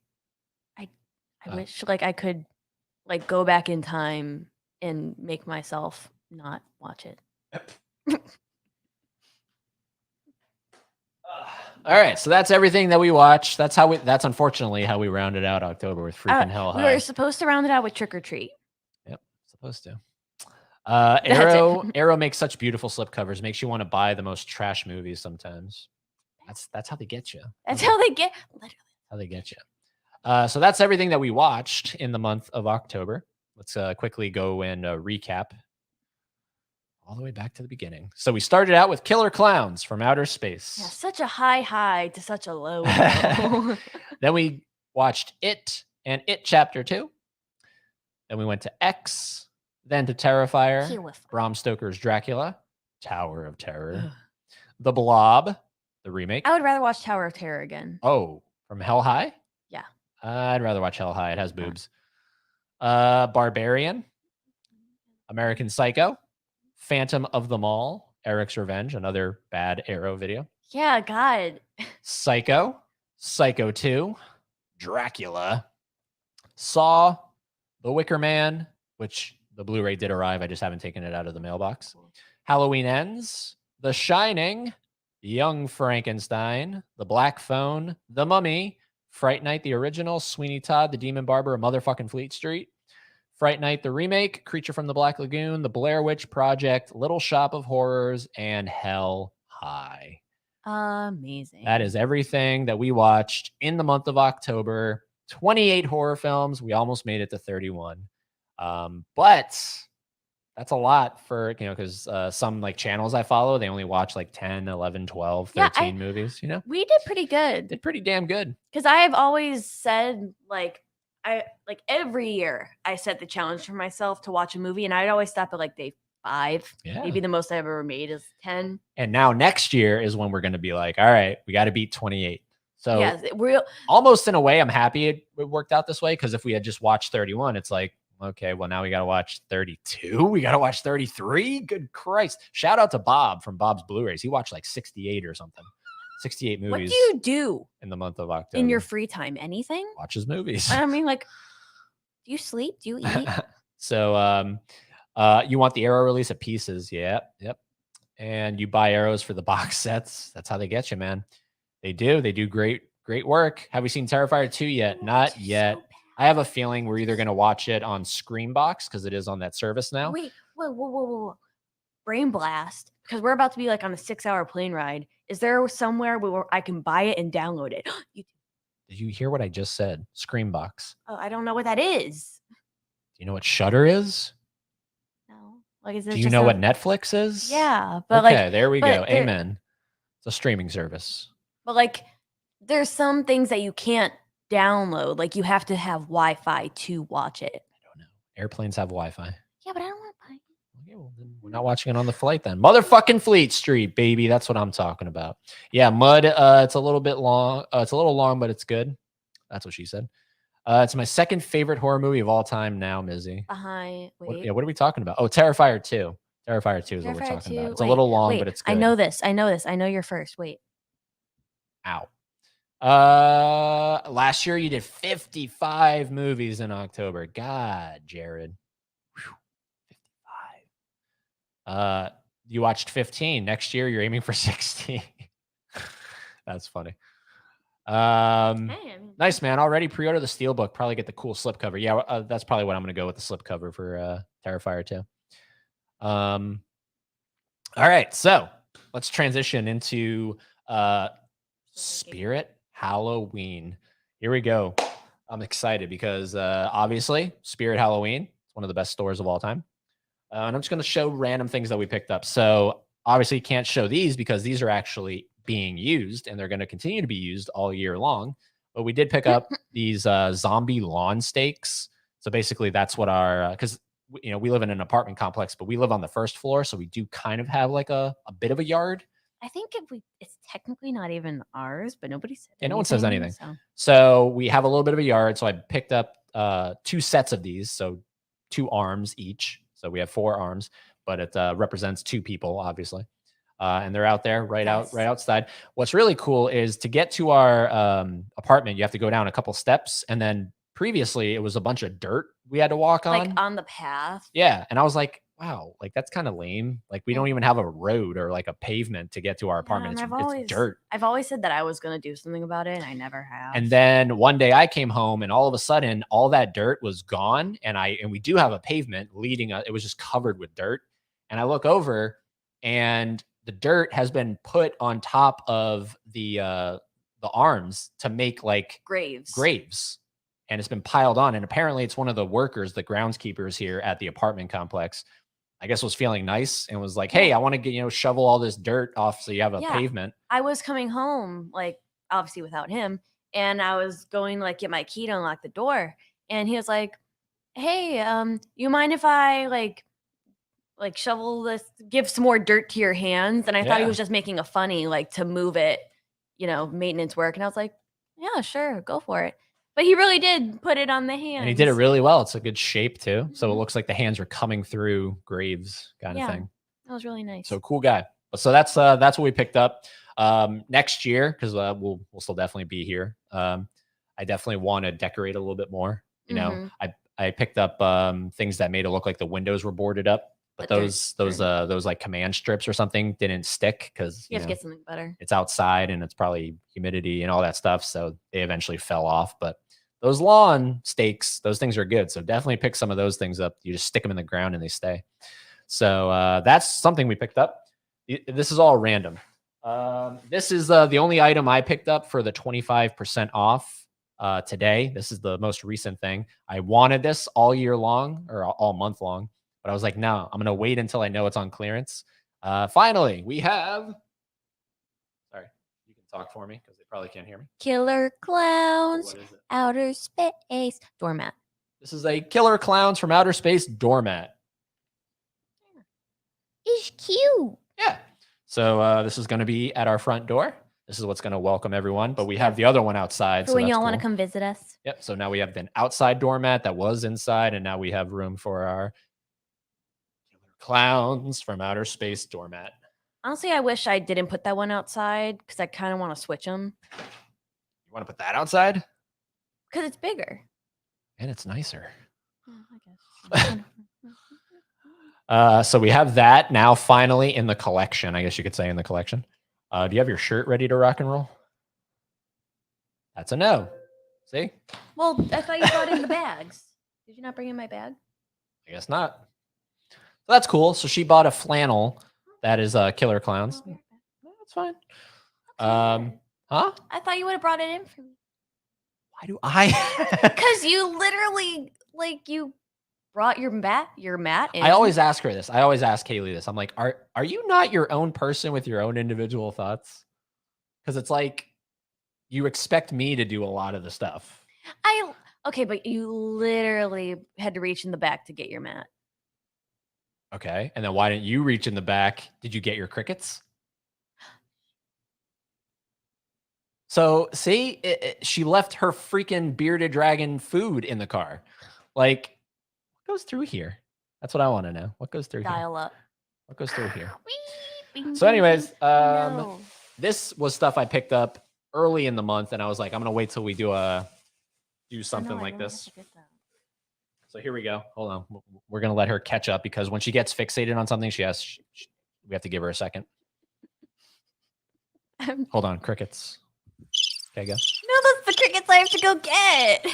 I wish like I could like go back in time and make myself not watch it. All right, so that's everything that we watched. That's unfortunately how we rounded out October with freaking Hell High. We were supposed to round it out with Trick or Treat. Yep, supposed to. Arrow makes such beautiful slipcovers. Makes you want to buy the most trash movies sometimes. That's how they get you. That's how they get. Literally. How they get you. So that's everything that we watched in the month of October. Let's quickly go and recap all the way back to the beginning. So we started out with Killer Clowns from Outer Space. Yeah, such a high to such a low. Low. Then we watched It and It Chapter 2. Then we went to X, then to Terrifier, Bram Stoker's Dracula, Tower of Terror, The Blob, the remake. I would rather watch Tower of Terror again. Oh, from Hell High? Yeah. I'd rather watch Hell High. It has boobs. Barbarian, American Psycho, Phantom of the Mall, Eric's Revenge, another bad Arrow video. Yeah, God. Psycho, Psycho 2, Dracula, Saw, The Wicker Man, which the Blu-ray did arrive. I just haven't taken it out of the mailbox. Halloween Ends, The Shining, Young Frankenstein, The Black Phone, The Mummy, Fright Night, the original, Sweeney Todd, The Demon Barber of motherfucking Fleet Street, Fright Night, the remake, Creature from the Black Lagoon, The Blair Witch Project, Little Shop of Horrors, and Hell High. Amazing. That is everything that we watched in the month of October. 28 horror films. We almost made it to 31. But that's a lot for, you know, because some like channels I follow, they only watch like 10, 11, 12, 13 movies, you know? We did pretty good. Did pretty damn good. Because I have always said, every year I set the challenge for myself to watch a movie, and I'd always stop at like day 5. Yeah. Maybe the most I've ever made is 10. And now next year is when we're going to be like, all right, we got to beat 28. So yes, almost in a way, I'm happy it worked out this way, because if we had just watched 31, it's like, okay, well, now we got to watch 32. We got to watch 33. Good Christ. Shout out to Bob from Bob's Blu-rays. He watched like 68 or something. 68 movies. What do you do in the month of October? In your free time? Anything? Watches movies. I mean, like, do you sleep? Do you eat? So you want the Arrow release of pieces. Yep. And you buy Arrows for the box sets. That's how they get you, man. They do great work. Have we seen Terrifier 2 yet? Not yet. I have a feeling we're either going to watch it on Screambox, because it is on that service now. Wait, whoa. Brain blast, because we're about to be like on a 6-hour plane ride. Is there somewhere where I can buy it and download it? Did you hear what I just said? Screambox. Oh, I don't know what that is. Do you know what Shudder is? No. Like, is it? Do you know what Netflix is? Yeah, but okay, there we go. Amen. It's a streaming service. But like, there's some things that you can't download. Like, you have to have Wi-Fi to watch it. I don't know. Airplanes have Wi-Fi. Yeah, but I don't want to buy it. Okay, well, then we're not watching it on the flight then. Motherfucking Fleet Street, baby. That's what I'm talking about. Yeah, Mud. It's a little bit long. It's a little long, but it's good. That's what she said. It's my second favorite horror movie of all time now, Mizzy. Behind, What, wait. what are we talking about? Oh, Terrifier 2. Terrifier 2 is what we're Terrifier talking 2. about. It's a little long, but it's good. I know this. I know you're first. Wait. Ow. Last year you did 55 movies in October. God, Jared. Whew. 55. You watched 15. Next year you're aiming for 16. That's funny. Nice, man. Already pre-order the Steelbook. Probably get the cool slipcover. Yeah, that's probably what I'm going to go with, the slipcover for Terrifier 2. All right, so let's transition into Spirit Halloween. Here we go. I'm excited because obviously Spirit Halloween is one of the best stores of all time. And I'm just going to show random things that we picked up. So obviously can't show these because these are actually being used and they're going to continue to be used all year long. But we did pick up these zombie lawn stakes. So basically that's what our, because we live in an apartment complex, but we live on the first floor. So we do kind of have like a bit of a yard. I think it's technically not even ours, but nobody said anything. Yeah, no one says anything. So we have a little bit of a yard. So I picked up 2 sets of these. So 2 arms each. So we have 4 arms, but it represents 2 people, obviously. And they're out there right outside. What's really cool is to get to our apartment, you have to go down a couple steps. And then previously it was a bunch of dirt we had to walk on. Like on the path. Yeah. And I was like, wow, like that's kind of lame. Like we don't even have a road or like a pavement to get to our apartment. It's dirt. I've always said that I was going to do something about it and I never have. And then one day I came home and all of a sudden all that dirt was gone. And we do have a pavement leading, it was just covered with dirt. And I look over and the dirt has been put on top of the arms to make like graves. And it's been piled on. And apparently it's one of the workers, the groundskeepers here at the apartment complex, I guess was feeling nice and was like, hey, I want to get, shovel all this dirt off so you have a pavement. I was coming home, like obviously without him. And I was going to like get my key to unlock the door. And he was like, hey, you mind if I like shovel this, give some more dirt to your hands? And I thought he was just making a funny, like to move it, maintenance work. And I was like, yeah, sure, go for it. But he really did put it on the hands. And he did it really well. It's a good shape too. So it looks like the hands are coming through graves kind of thing. That was really nice. So cool guy. So that's what we picked up. Next year, because we'll still definitely be here. I definitely want to decorate a little bit more. I picked up things that made it look like the windows were boarded up. But those like command strips or something didn't stick because you have to get something better. It's outside and it's probably humidity and all that stuff. So they eventually fell off. But those lawn stakes, those things are good. So definitely pick some of those things up. You just stick them in the ground and they stay. So that's something we picked up. This is all random. This is the only item I picked up for the 25% off today. This is the most recent thing. I wanted this all year long or all month long. But I was like, no, I'm going to wait until I know it's on clearance. Finally, we have... Sorry, you can talk for me because they probably can't hear me. Killer Clowns, Outer Space doormat. This is a Killer Clowns from Outer Space doormat. It's cute. Yeah. So this is going to be at our front door. This is what's going to welcome everyone. But we have the other one outside. For when y'all want to come visit us. Yep. So now we have an outside doormat that was inside. And now we have room for our Clowns from Outer Space doormat. Honestly, I wish I didn't put that one outside because I kind of want to switch them. You want to put that outside? Because it's bigger. And it's nicer. I guess. So we have that now finally in the collection. I guess you could say in the collection. Do you have your shirt ready to rock and roll? That's a no. See? Well, I thought you brought in the bags. Did you not bring in my bag? I guess not. So that's cool. So she bought a flannel that is Killer Clowns. That's fine. Huh? I thought you would have brought it in for me. Why do I? Because you literally, you brought your mat in. I always ask her this. I always ask Kaylee this. I'm like, are you not your own person with your own individual thoughts? Because it's like you expect me to do a lot of the stuff. Okay, but you literally had to reach in the back to get your mat. Okay. And then why didn't you reach in the back? Did you get your crickets? So see, she left her freaking bearded dragon food in the car. Like, what goes through here? That's what I want to know. What goes through here? Dial up. What goes through here? Bing, So bing, anyways, bing. No. this was stuff I picked up early in the month, and I was like, I'm gonna wait till we do something like this. So here we go. Hold on. We're gonna let her catch up because when she gets fixated on something, we have to give her a second. Hold on, crickets. Okay, go. No, that's the crickets I have to go get.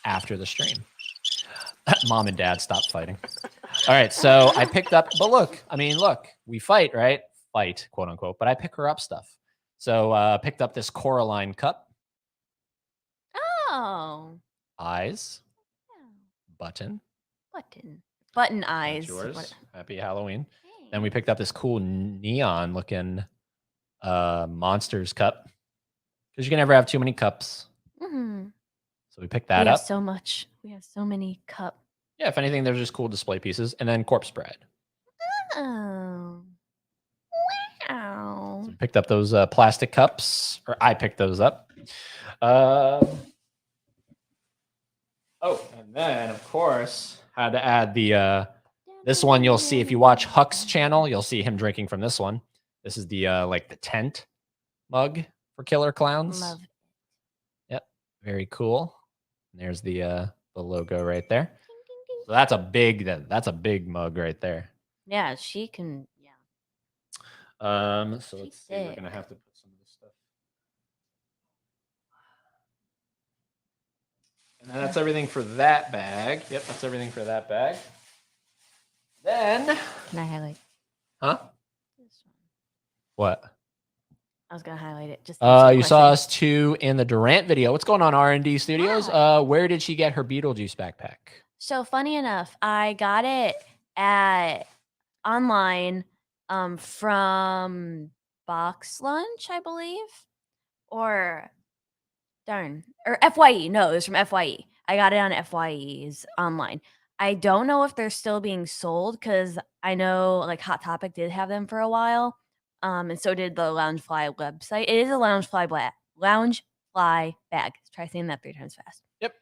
After the stream. Mom and dad, stop fighting. All right, so I picked up, but look, we fight, right? Fight, quote unquote, but I pick her up stuff. So picked up this Coraline cup. Oh. Eyes. Button eyes. That's yours. Happy Halloween. Hey. Then we picked up this cool neon looking Monsters cup. Because you can never have too many cups. Mm-hmm. So we picked that up. We have so much. We have so many cups. Yeah, if anything, they're just cool display pieces. And then Corpse Bride. Oh. Wow. So we picked up those plastic cups. Or I picked those up. Oh, and then, of course, had to add the... this one you'll see if you watch Huck's channel. You'll see him drinking from this one. This is the like the tent mug for Killer Clowns. Love it. Yep, very cool. And there's the logo right there. So that's a big mug right there. Yeah, she can. Yeah. So let's see. We're gonna have to put some of this stuff. And that's everything for that bag. Yep, that's everything for that bag. Then. Can I highlight? Huh? What? I was gonna highlight it. Just you saw us too in the Durant video. What's going on, R&D Studios? Hi. Where did she get her Beetlejuice backpack? So funny enough, I got it online from Box Lunch, I believe, or FYE. No, it was from FYE. I got it on FYE's online. I don't know if they're still being sold because I know like Hot Topic did have them for a while. And so did the Loungefly website. It is a Loungefly bag. Try saying that 3 times fast. Yep.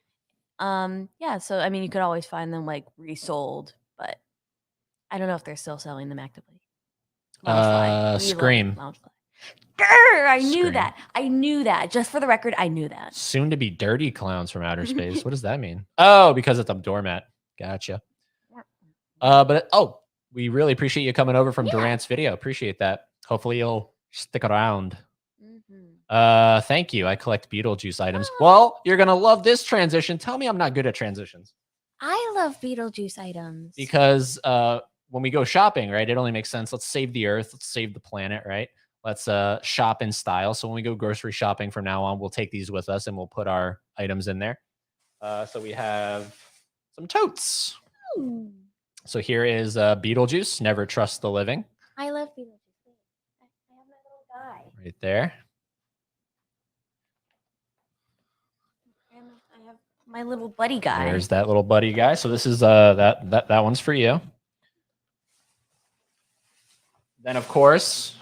Yeah, so I mean you could always find them like resold, but I don't know if they're still selling them actively. Scream. Loungefly. Grr, I knew that. I knew that. Just for the record, I knew that. Soon to be dirty clowns from outer space. What does that mean? Oh, because it's a doormat. Gotcha. We really appreciate you coming over from Durant's video. Appreciate that. Hopefully you'll stick around. Thank you. I collect Beetlejuice items. Well, you're gonna love this transition. Tell me I'm not good at transitions. I love Beetlejuice items. Because when we go shopping, right, it only makes sense. Let's save the earth. Let's save the planet, right? Let's shop in style. So when we go grocery shopping from now on, we'll take these with us and we'll put our items in there. So we have some totes. Ooh. So here is Beetlejuice, Never Trust the Living. I love Beetlejuice. I have my little guy. Right there. And I have my little buddy guy. There's that little buddy guy. So this is that one's for you. Then of course,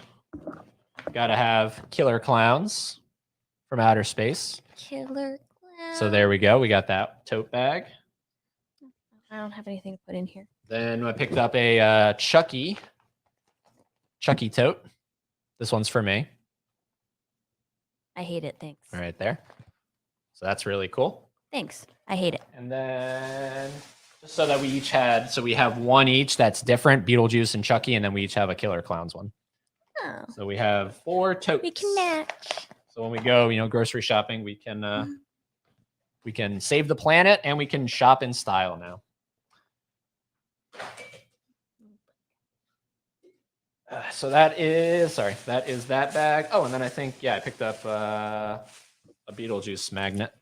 gotta have Killer Clowns from outer space. Killer Clowns. So there we go. We got that tote bag. I don't have anything to put in here. Then I picked up a Chucky tote. This one's for me. I hate it. Thanks. Right there. So that's really cool. Thanks. I hate it. And then just so that we each had, so we have one each that's different, Beetlejuice and Chucky, and then we each have a Killer Clowns one. Oh. So we have 4 totes. We can match. So when we go, grocery shopping, we can save the planet and we can shop in style now. So that is that bag. Oh, and then I think, I picked up a Beetlejuice magnet.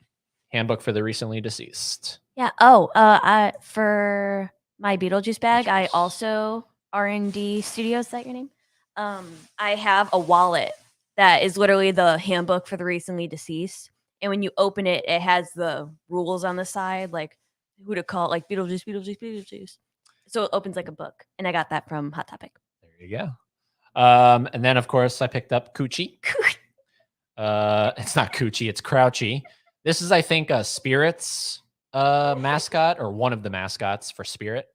Handbook for the recently deceased. Yeah. For my Beetlejuice bag, I also R&D Studios. Is that your name? I have a wallet that is literally the handbook for the recently deceased. And when you open it, it has the rules on the side, like who to call, like Beetlejuice. So it opens like a book. And I got that from Hot Topic. There you go. And then of course I picked up Coochie. It's not Coochie, it's Crouchy. This is, I think, a Spirit's mascot, or one of the mascots for Spirit.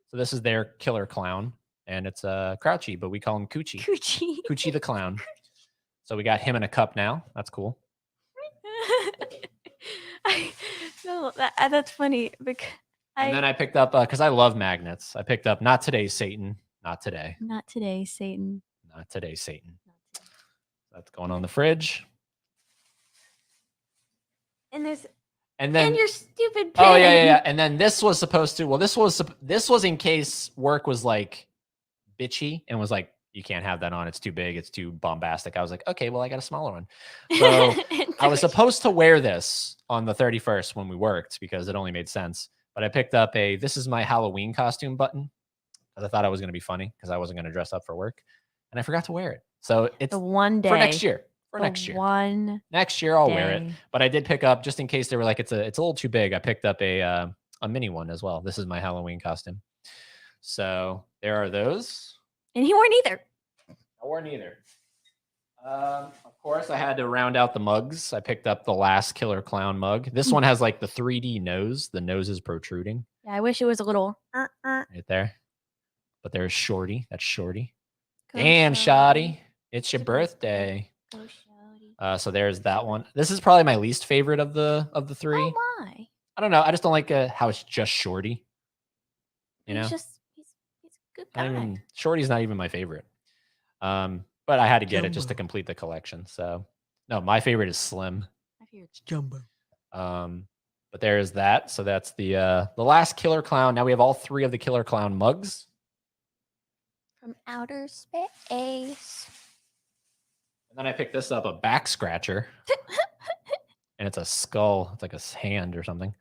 So this is their killer clown, and it's Crouchy, but we call him Coochie. Coochie. Coochie the clown. So we got him in a cup now. That's cool. No, that's funny because And then I picked up, because I love magnets, I picked up Not Today, Satan. Not today. Not today, Satan. Not today, Satan. That's going on the fridge. And there's and then your stupid pen. Oh yeah. And then this was supposed to. Well, this was in case work was like bitchy and was like, you can't have that on. It's too big. It's too bombastic. I was like, okay, well, I got a smaller one. So I was supposed to wear this on the 31st when we worked because it only made sense. But I picked up this is my Halloween costume button because I thought I was going to be funny because I wasn't going to dress up for work. And I forgot to wear it. So it's the one day for next year. Next year I'll wear it. But I did pick up, just in case they were like, it's a little too big. I picked up a mini one as well. This is my Halloween costume. So there are those. And he wore neither. I wore neither. Of course, I had to round out the mugs. I picked up the last Killer Clown mug. This one has like the 3D nose. The nose is protruding. Yeah, I wish it was a little right there. But there's Shorty. That's Shorty. Damn, Shoddy. It's your birthday. So there's that one. This is probably my least favorite of the three. Oh my! I don't know. I just don't like how it's just Shorty. You know, he's a good guy. Shorty's not even my favorite. But I had to get it just to complete the collection. So no, my favorite is Slim. My favorite's Jumbo. But there is that. So that's the last Killer Clown. Now we have all three of the Killer Clown mugs from outer space. And then I picked this up, a back scratcher. And it's a skull. It's like a hand or something.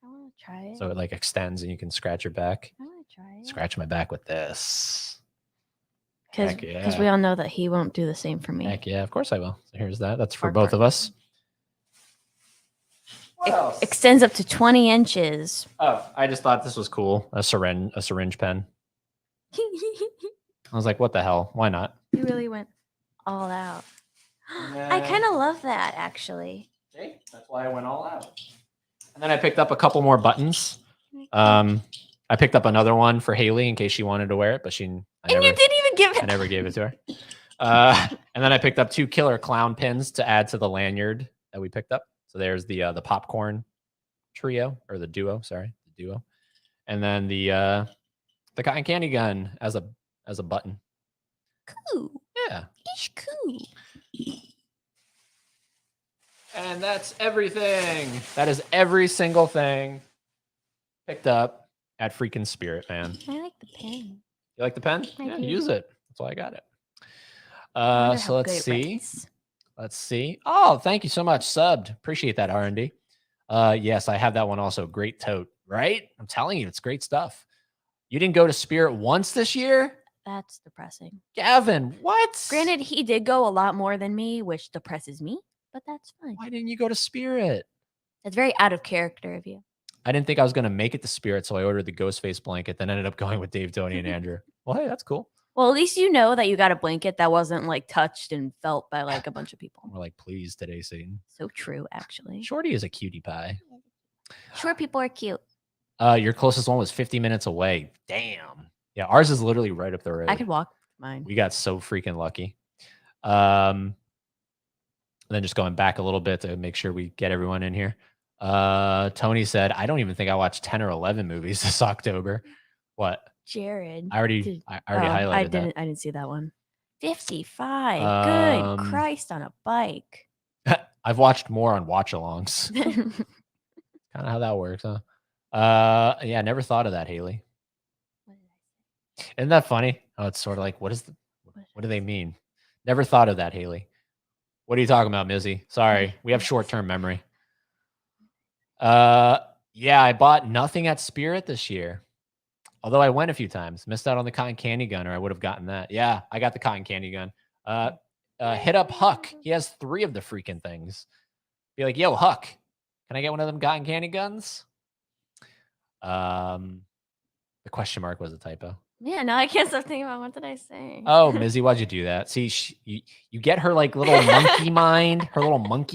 I want to try it. So it like extends and you can scratch your back. I want to try it. Scratch my back with this. Because we all know that he won't do the same for me. Heck yeah, of course I will. So here's that. That's for both of us. It extends up to 20 inches. Oh, I just thought this was cool. A syringe pen. I was like, what the hell? Why not? You really went all out. I kind of love that, actually. See? That's why I went all out. And then I picked up a couple more buttons. I picked up another one for Haley in case she wanted to wear it, but you didn't even give it. I never gave it to her. And then I picked up 2 Killer Clown pins to add to the lanyard that we picked up. So there's the popcorn trio, or the duo. Sorry, the duo. And then the cotton candy gun as a button. Cool. Yeah. It's cool. And that's everything. That is every single thing picked up at freaking Spirit, man. I like the pen. You like the pen? Yeah, use it. That's why I got it. So let's see. Let's see. Oh, thank you so much. Subbed. Appreciate that, R&D. Yes, I have that one also. Great tote, right? I'm telling you, it's great stuff. You didn't go to Spirit once this year? That's depressing. Gavin, what? Granted, he did go a lot more than me, which depresses me, but that's fine. Why didn't you go to Spirit? That's very out of character of you. I didn't think I was going to make it to Spirit, so I ordered the Ghostface blanket, then ended up going with Dave, Tony, and Andrew. Well, hey, that's cool. Well, at least you know that you got a blanket that wasn't like touched and felt by like a bunch of people. We're like, please, today, Satan. So true, actually. Shorty is a cutie pie. Short people are cute. Your closest one was 50 minutes away. Damn. Yeah, ours is literally right up the road. I could walk mine. We got so freaking lucky. Then just going back a little bit to make sure we get everyone in here. Tony said, I don't even think I watched 10 or 11 movies this October. What? Jared. I already highlighted that. I didn't see that one. 55. Good Christ, on a bike. I've watched more on watch-alongs. Kind of how that works, huh? Yeah, never thought of that, Haley. Isn't that funny? Oh, it's sort of like, what do they mean? Never thought of that, Haley. What are you talking about, Mizzy? Sorry, we have short-term memory. Yeah, I bought nothing at Spirit this year. Although I went a few times. Missed out on the cotton candy gun, or I would have gotten that. Yeah, I got the cotton candy gun. Hit up Huck. He has 3 of the freaking things. Be like, yo, Huck, can I get one of them cotton candy guns? The question mark was a typo. Yeah, now I can't stop thinking about what did I say. Oh, Mizzy, why'd you do that? See, you get her like little monkey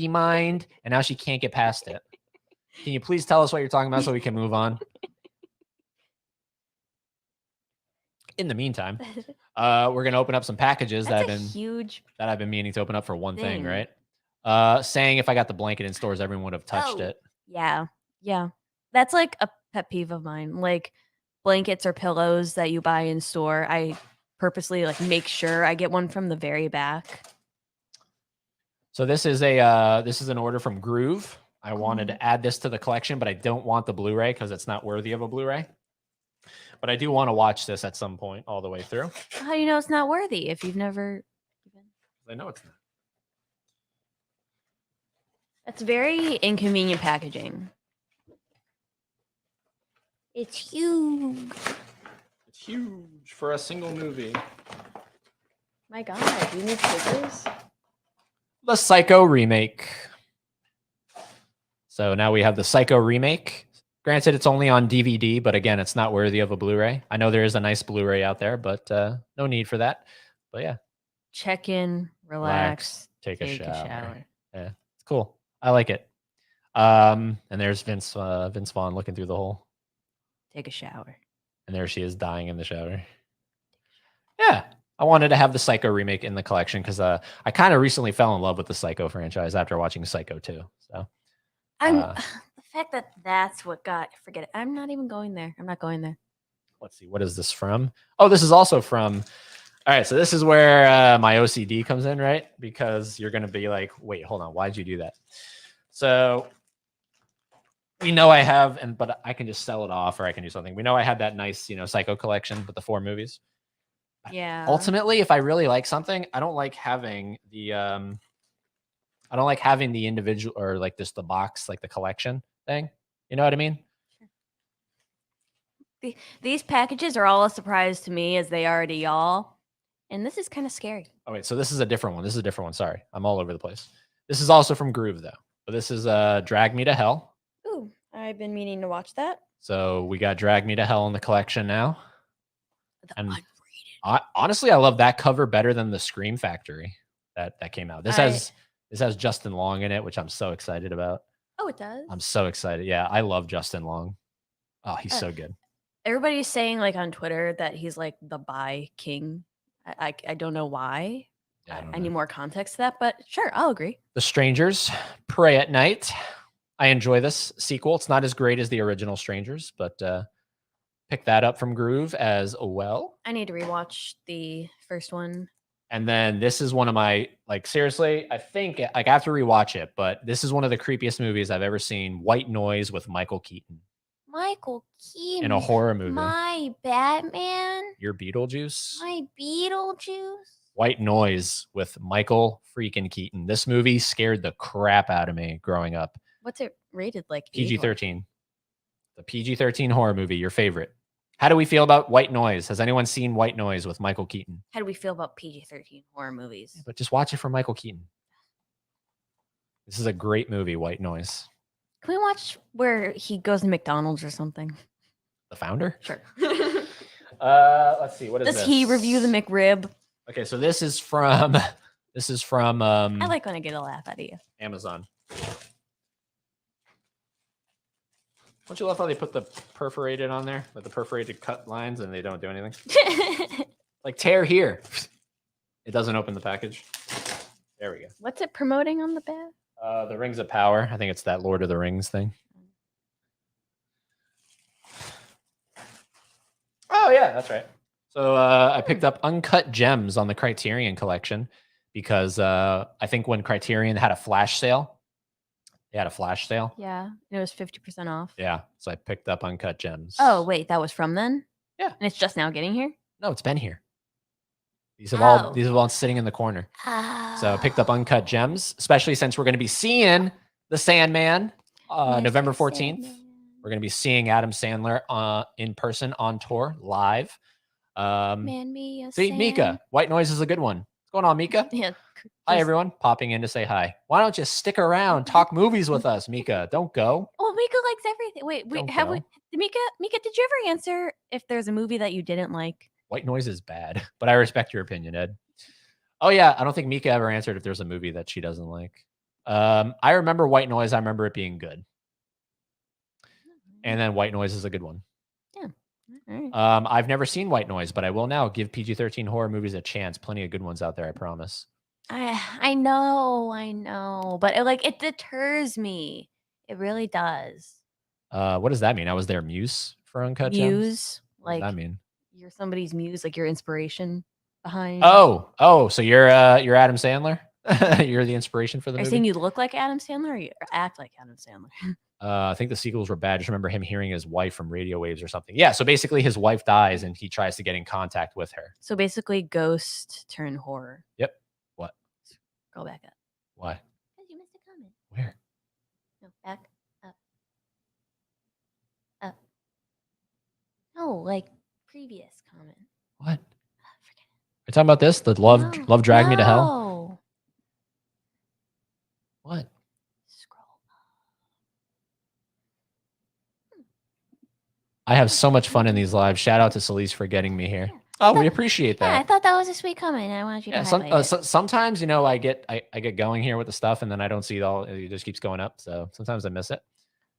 mind, and now she can't get past it. Can you please tell us what you're talking about so we can move on? In the meantime, we're gonna open up some packages that I've been meaning to open up for one thing, right? Saying if I got the blanket in stores, everyone would have touched it. Yeah, yeah, that's like a pet peeve of mine. Like blankets or pillows that you buy in store, I purposely like make sure I get one from the very back. So this is an order from Groove. I wanted to add this to the collection, but I don't want the Blu-ray because it's not worthy of a Blu-ray. But I do want to watch this at some point all the way through. How do you know it's not worthy if you've never? I know it's not. That's very inconvenient packaging. It's huge. It's huge for a single movie. My God, do you need scissors? The Psycho remake. So now we have the Psycho remake. Granted, it's only on DVD, but again, it's not worthy of a Blu-ray. I know there is a nice Blu-ray out there, but no need for that. But yeah. Check in, relax, take a shower. Yeah, it's cool. I like it. And there's Vince Vaughn looking through the hole. Take a shower. And there she is dying in the shower. Yeah. I wanted to have the Psycho remake in the collection because I kind of recently fell in love with the Psycho franchise after watching Psycho 2. So the fact that that's what got, forget it. I'm not even going there. I'm not going there. Let's see. What is this from? Oh, this is also from. All right. So this is where my OCD comes in, right? Because you're going to be like, wait, hold on. Why'd you do that? So we know I have, but I can just sell it off or I can do something. We know I had that nice, Psycho collection with the 4 movies. Yeah. Ultimately, if I really like something, I don't like having the individual or like just the box, like the collection thing. You know what I mean? These packages are all a surprise to me as they are to y'all. And this is kind of scary. Oh, wait. So this is a different one. Sorry. I'm all over the place. This is also from Groove, though. But this is Drag Me to Hell. Ooh, I've been meaning to watch that. So we got Drag Me to Hell in the collection now. And honestly, I love that cover better than the Scream Factory that came out. This has Justin Long in it, which I'm so excited about. Oh, it does? I'm so excited. Yeah, I love Justin Long. Oh, he's so good. Everybody's saying like on Twitter that he's like the bi king. I don't know why. Yeah, I need more context to that, but sure, I'll agree. The Strangers, Pray at Night. I enjoy this sequel. It's not as great as the original Strangers, but pick that up from Groove as well. I need to rewatch the first one. And then this is one of my, like, seriously, I think like I have to rewatch it, but this is one of the creepiest movies I've ever seen. White Noise with Michael Keaton. Michael Keaton. In a horror movie. My Batman. Your Beetlejuice. My Beetlejuice. White Noise with Michael freaking Keaton. This movie scared the crap out of me growing up. What's it rated like? PG-13. The PG-13 horror movie, your favorite. How do we feel about White Noise? Has anyone seen White Noise with Michael Keaton? How do we feel about PG-13 horror movies? Yeah, but just watch it for Michael Keaton. This is a great movie, White Noise. Can we watch where he goes to McDonald's or something? The Founder? Sure. Let's see. What is this? Does he review the McRib? Okay, so this is from I like when I get a laugh out of you. Amazon. Don't you love how they put the perforated on there? Like the perforated cut lines and they don't do anything? Like tear here. It doesn't open the package. There we go. What's it promoting on the back? The Rings of Power. I think it's that Lord of the Rings thing. Oh, yeah, that's right. So I picked up Uncut Gems on the Criterion collection because I think when Criterion had a flash sale, they had a flash sale. Yeah, it was 50% off. Yeah, so I picked up Uncut Gems. Oh, wait, that was from then? Yeah. And it's just now getting here? No, it's been here. These have all sitting in the corner. So I picked up Uncut Gems, especially since we're going to be seeing The Sandman November 14th. We're going to be seeing Adam Sandler in person on tour live. See, Mika, White Noise is a good one. What's going on, Mika? Yeah. Hi, everyone. Popping in to say hi. Why don't you stick around, talk movies with us, Mika? Don't go. Oh, Mika likes everything. Wait, Mika, did you ever answer if there's a movie that you didn't like? White Noise is bad, but I respect your opinion, Ed. Oh yeah, I don't think Mika ever answered if there's a movie that she doesn't like. I remember White Noise. I remember it being good. And then White Noise is a good one. Yeah. Right. I've never seen White Noise, but I will now. Give PG-13 horror movies a chance. Plenty of good ones out there, I promise. I know, but it deters me. It really does. What does that mean? I was their muse for Uncut Gems? Muse? What does that mean? You're somebody's muse, like your inspiration behind. Oh, so you're Adam Sandler? You're the inspiration for the Are you movie? saying you look like Adam Sandler or you act like Adam Sandler? I think the sequels were bad. I just remember him hearing his wife from radio waves or something. Yeah, so basically his wife dies and he tries to get in contact with her. So basically ghost turn horror. Yep. What? Go back up. Why? Because you missed a comment. Where? No, back up. Up. No, like previous comment. What? Forget it. You're talking about this? The love drag me to hell? What? Scroll up. I have so much fun in these lives. Shout out to Celise for getting me here. Oh, we appreciate that. Yeah, I thought that was a sweet comment. I wanted you to highlight it. Sometimes, I get going here with the stuff and then I don't see it all. It just keeps going up. So sometimes I miss it.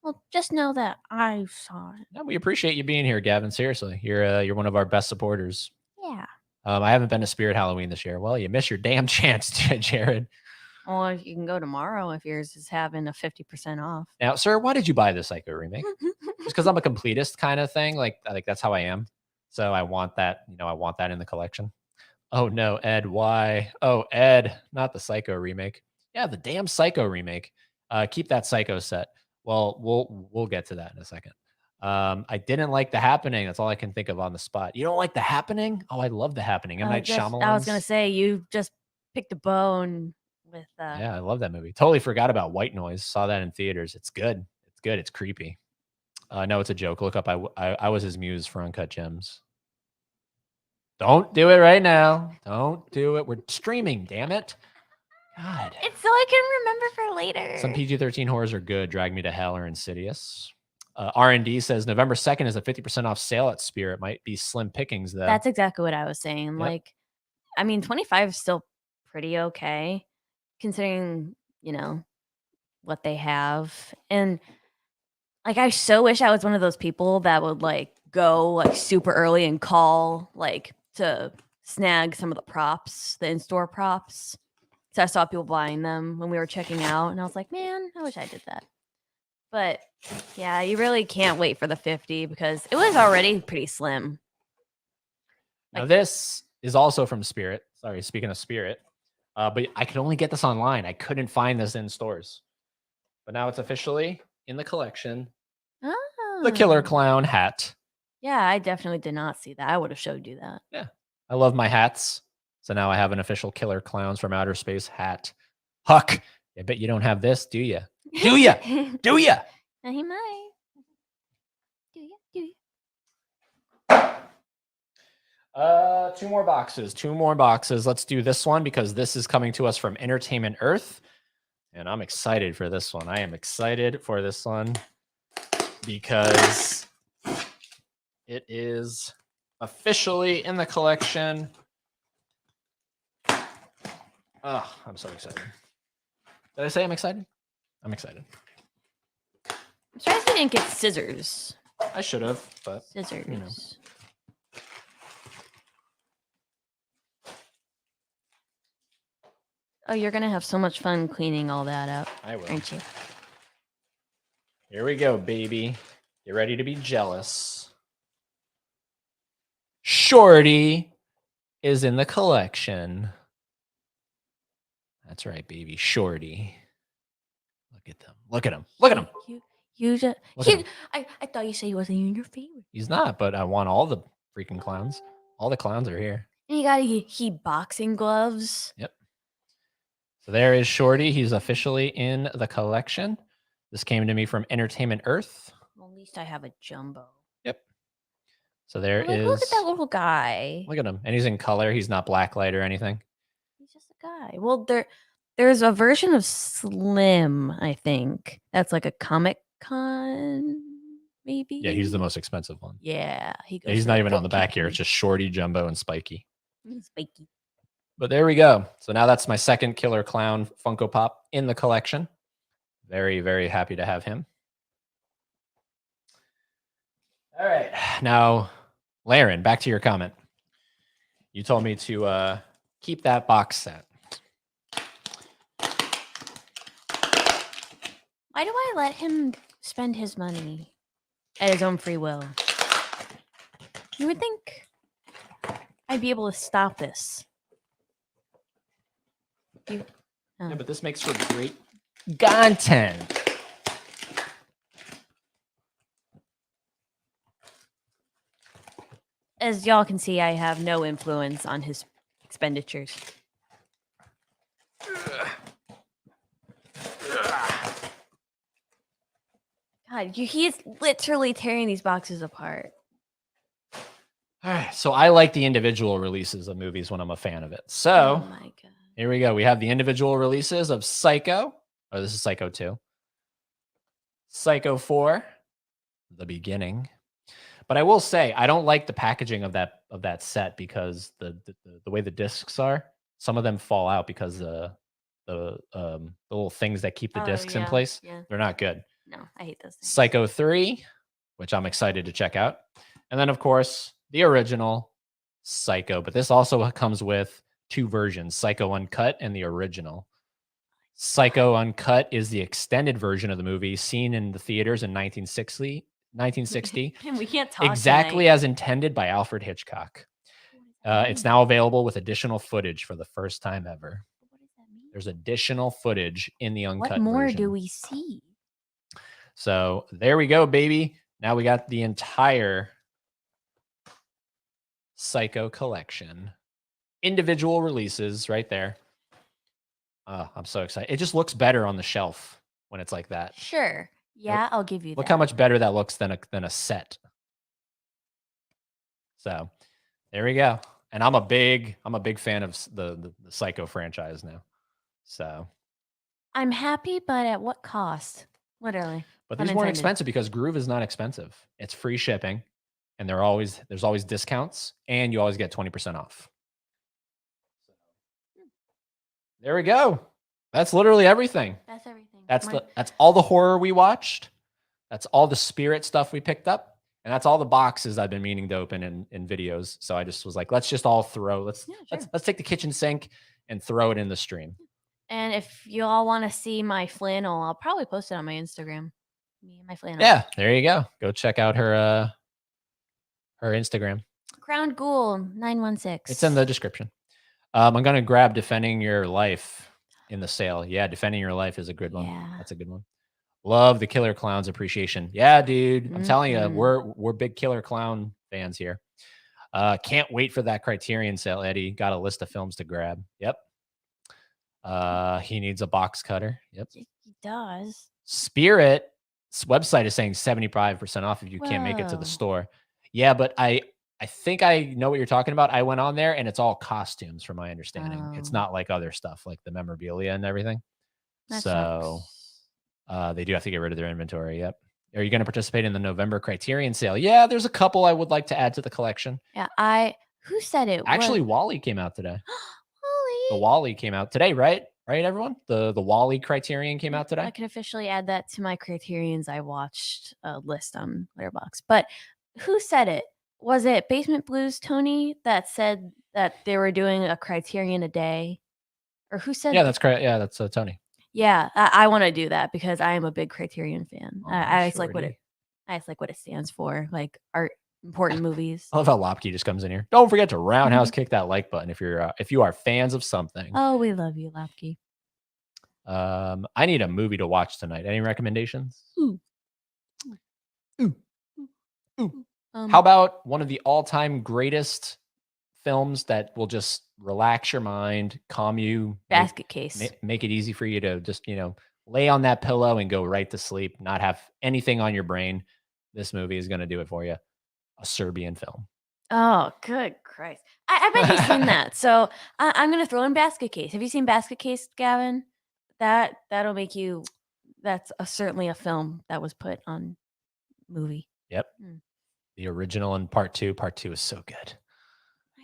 Well, just know that I saw it. No, we appreciate you being here, Gavin. Seriously, you're one of our best supporters. Yeah. I haven't been to Spirit Halloween this year. Well, you missed your damn chance, Jared. Well, you can go tomorrow if yours is having a 50% off. Now, sir, why did you buy the Psycho remake? Just because I'm a completist kind of thing. Like that's how I am. So I want that. I want that in the collection. Oh no, Ed, why? Oh, Ed, not the Psycho remake. Yeah, the damn Psycho remake. Keep that Psycho set. Well, we'll get to that in a second. I didn't like The Happening. That's all I can think of on the spot. You don't like The Happening? Oh, I love The Happening. M. Night Shyamalan. I was gonna say you just picked a bone with. Yeah, I love that movie. Totally forgot about White Noise. Saw that in theaters. It's good. It's good. It's creepy. No, it's a joke. Look up. I was his muse for Uncut Gems. Don't do it right now. Don't do it. We're streaming. Damn it. God. It's so I can remember for later. Some PG-13 horrors are good. Drag Me to Hell or Insidious. R&D says November 2nd is a 50% off sale at Spirit. Might be slim pickings, though. That's exactly what I was saying. Yep. 25 is still pretty okay, considering, what they have. And, I so wish I was one of those people that would, go, super early and call, to snag some of the props, the in-store props. So I saw people buying them when we were checking out, and I was like, man, I wish I did that. But yeah, you really can't wait for the 50 because it was already pretty slim. Now this is also from Spirit. Sorry, speaking of Spirit. But I could only get this online. I couldn't find this in stores. But now it's officially in the collection. Oh. The Killer Clown hat. Yeah, I definitely did not see that. I would have showed you that. Yeah. I love my hats. So now I have an official Killer Clowns from Outer Space hat. Huck, I bet you don't have this, do you? Do you? Do you? He might. Do you? Two more boxes. Let's do this one because this is coming to us from Entertainment Earth. And I'm excited for this one. I am excited for this one because it is officially in the collection. Oh, I'm so excited. Did I say I'm excited? I'm excited. I'm surprised you didn't get scissors. I should have, but scissors. Oh, you're gonna have so much fun cleaning all that up. I will. Aren't you? Here we go, baby. You ready to be jealous? Shorty is in the collection. That's right, baby. Shorty. Look at them. Look at him. Look at him. I thought you said he wasn't even your favorite. He's not, but I want all the freaking clowns. All the clowns are here. And you got he boxing gloves. Yep. So there is Shorty. He's officially in the collection. This came to me from Entertainment Earth. Well, at least I have a jumbo. Yep. So there is. Look at that little guy. Look at him. And he's in color. He's not blacklight or anything. He's just a guy. Well, there's a version of Slim, I think. That's like a Comic Con maybe. Yeah, he's the most expensive one. Yeah, he's not even on the back here. It's just Shorty, Jumbo, and Spiky. Spiky. But there we go. So now that's my second Killer Clown Funko Pop in the collection. Very, very happy to have him. All right. Now, Laren, back to your comment. You told me to keep that box set. Why do I let him spend his money at his own free will? You would think I'd be able to stop this. Yeah, but this makes for great content. As y'all can see, I have no influence on his expenditures. God, he's literally tearing these boxes apart. All right, so I like the individual releases of movies when I'm a fan of it. So, oh my God. Here we go. We have the individual releases of Psycho. Oh, this is Psycho 2. Psycho 4, The Beginning. But I will say, I don't like the packaging of that set because the way the discs are, some of them fall out because the little things that keep the discs in place, they're not good. No, I hate those things. Psycho 3, which I'm excited to check out. And then, of course, the original Psycho. But this also comes with 2 versions, Psycho Uncut and the original. Psycho Uncut is the extended version of the movie seen in the theaters in 1960. We can't talk exactly tonight. as intended by Alfred Hitchcock. It's now available with additional footage for the first time ever. What does that mean? There's additional footage in the uncut version. What more do we see? So there we go, baby. Now we got the entire Psycho collection. Individual releases right there. I'm so excited. It just looks better on the shelf when it's like that. Sure. Yeah, I'll give you that. Look how much better that looks than a set. So there we go. And I'm a big fan of the Psycho franchise now. So I'm happy, but at what cost? Literally. But these weren't expensive because Groove is not expensive. It's free shipping, and there's always discounts, and you always get 20% off. There we go. That's literally everything. That's everything. That's all the horror we watched. That's all the spirit stuff we picked up. And that's all the boxes I've been meaning to open in videos. So I just was like, let's just all throw. Let's take the kitchen sink and throw it in the stream. And if you all want to see my flannel, I'll probably post it on my Instagram. Me and my flannel. Yeah, there you go. Go check out her Instagram. Crowned Ghoul 916. It's in the description. I'm gonna grab Defending Your Life in the sale. Yeah, Defending Your Life is a good one. Yeah. That's a good one. Love the Killer Clowns appreciation. Yeah, dude. I'm telling you, we're big Killer Clown fans here. Can't wait for that Criterion sale, Eddie. Got a list of films to grab. Yep. He needs a box cutter. Yep. He does. Spirit's website is saying 75% off if you can't make it to the store. Yeah, but I think I know what you're talking about. I went on there and it's all costumes from my understanding. It's not like other stuff like the memorabilia and everything. That so sucks. They do have to get rid of their inventory. Yep. Are you going to participate in the November Criterion sale? Yeah, there's a couple I would like to add to the collection. Yeah, who said it? Actually, Wally came out today. Wally. The Wally came out today, right? Right, everyone? The Wally Criterion came out today. I can officially add that to my Criterions I watched list on Letterboxd. But who said it? Was it Basement Blues Tony that said that they were doing a Criterion a day? Or who said? Yeah, that's correct. Yeah, that's Tony. Yeah, I want to do that because I am a big Criterion fan. I just like what it stands for, like art, important movies. I love how Lopke just comes in here. Don't forget to roundhouse kick that like button if you are fans of something. Oh, we love you, Lopke. I need a movie to watch tonight. Any recommendations? How about one of the all-time greatest films that will just relax your mind, calm you, Basket Case, make it easy for you to just lay on that pillow and go right to sleep, not have anything on your brain. This movie is going to do it for you. A Serbian film. Oh, good Christ. I bet you've seen that. So I'm going to throw in Basket Case. Have you seen Basket Case, Gavin? That'll make you, that's certainly a film that was put on movie. Yep. The original and part 2. Part 2 is so good.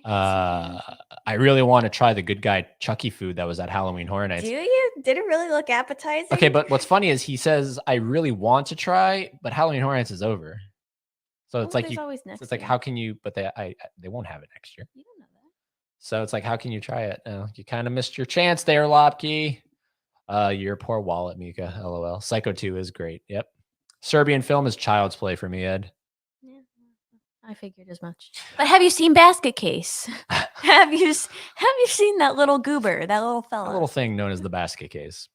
I I really want to try the Good Guy Chucky food that was at Halloween Horror Nights. Do you? Did it really look appetizing? Okay, but what's funny is he says I really want to try, but Halloween Horror Nights is over. So it's like always next it's like year. how can you? But they won't have it next year. You don't know that. So it's like how can you try it? You kind of missed your chance there, Lopke. Your poor wallet, Mika. LOL. Psycho 2 is great. Yep. Serbian film is child's play for me, Ed. Yeah, I figured as much. But have you seen Basket Case? have you seen that little goober, that little fella? A little thing known as the basket case.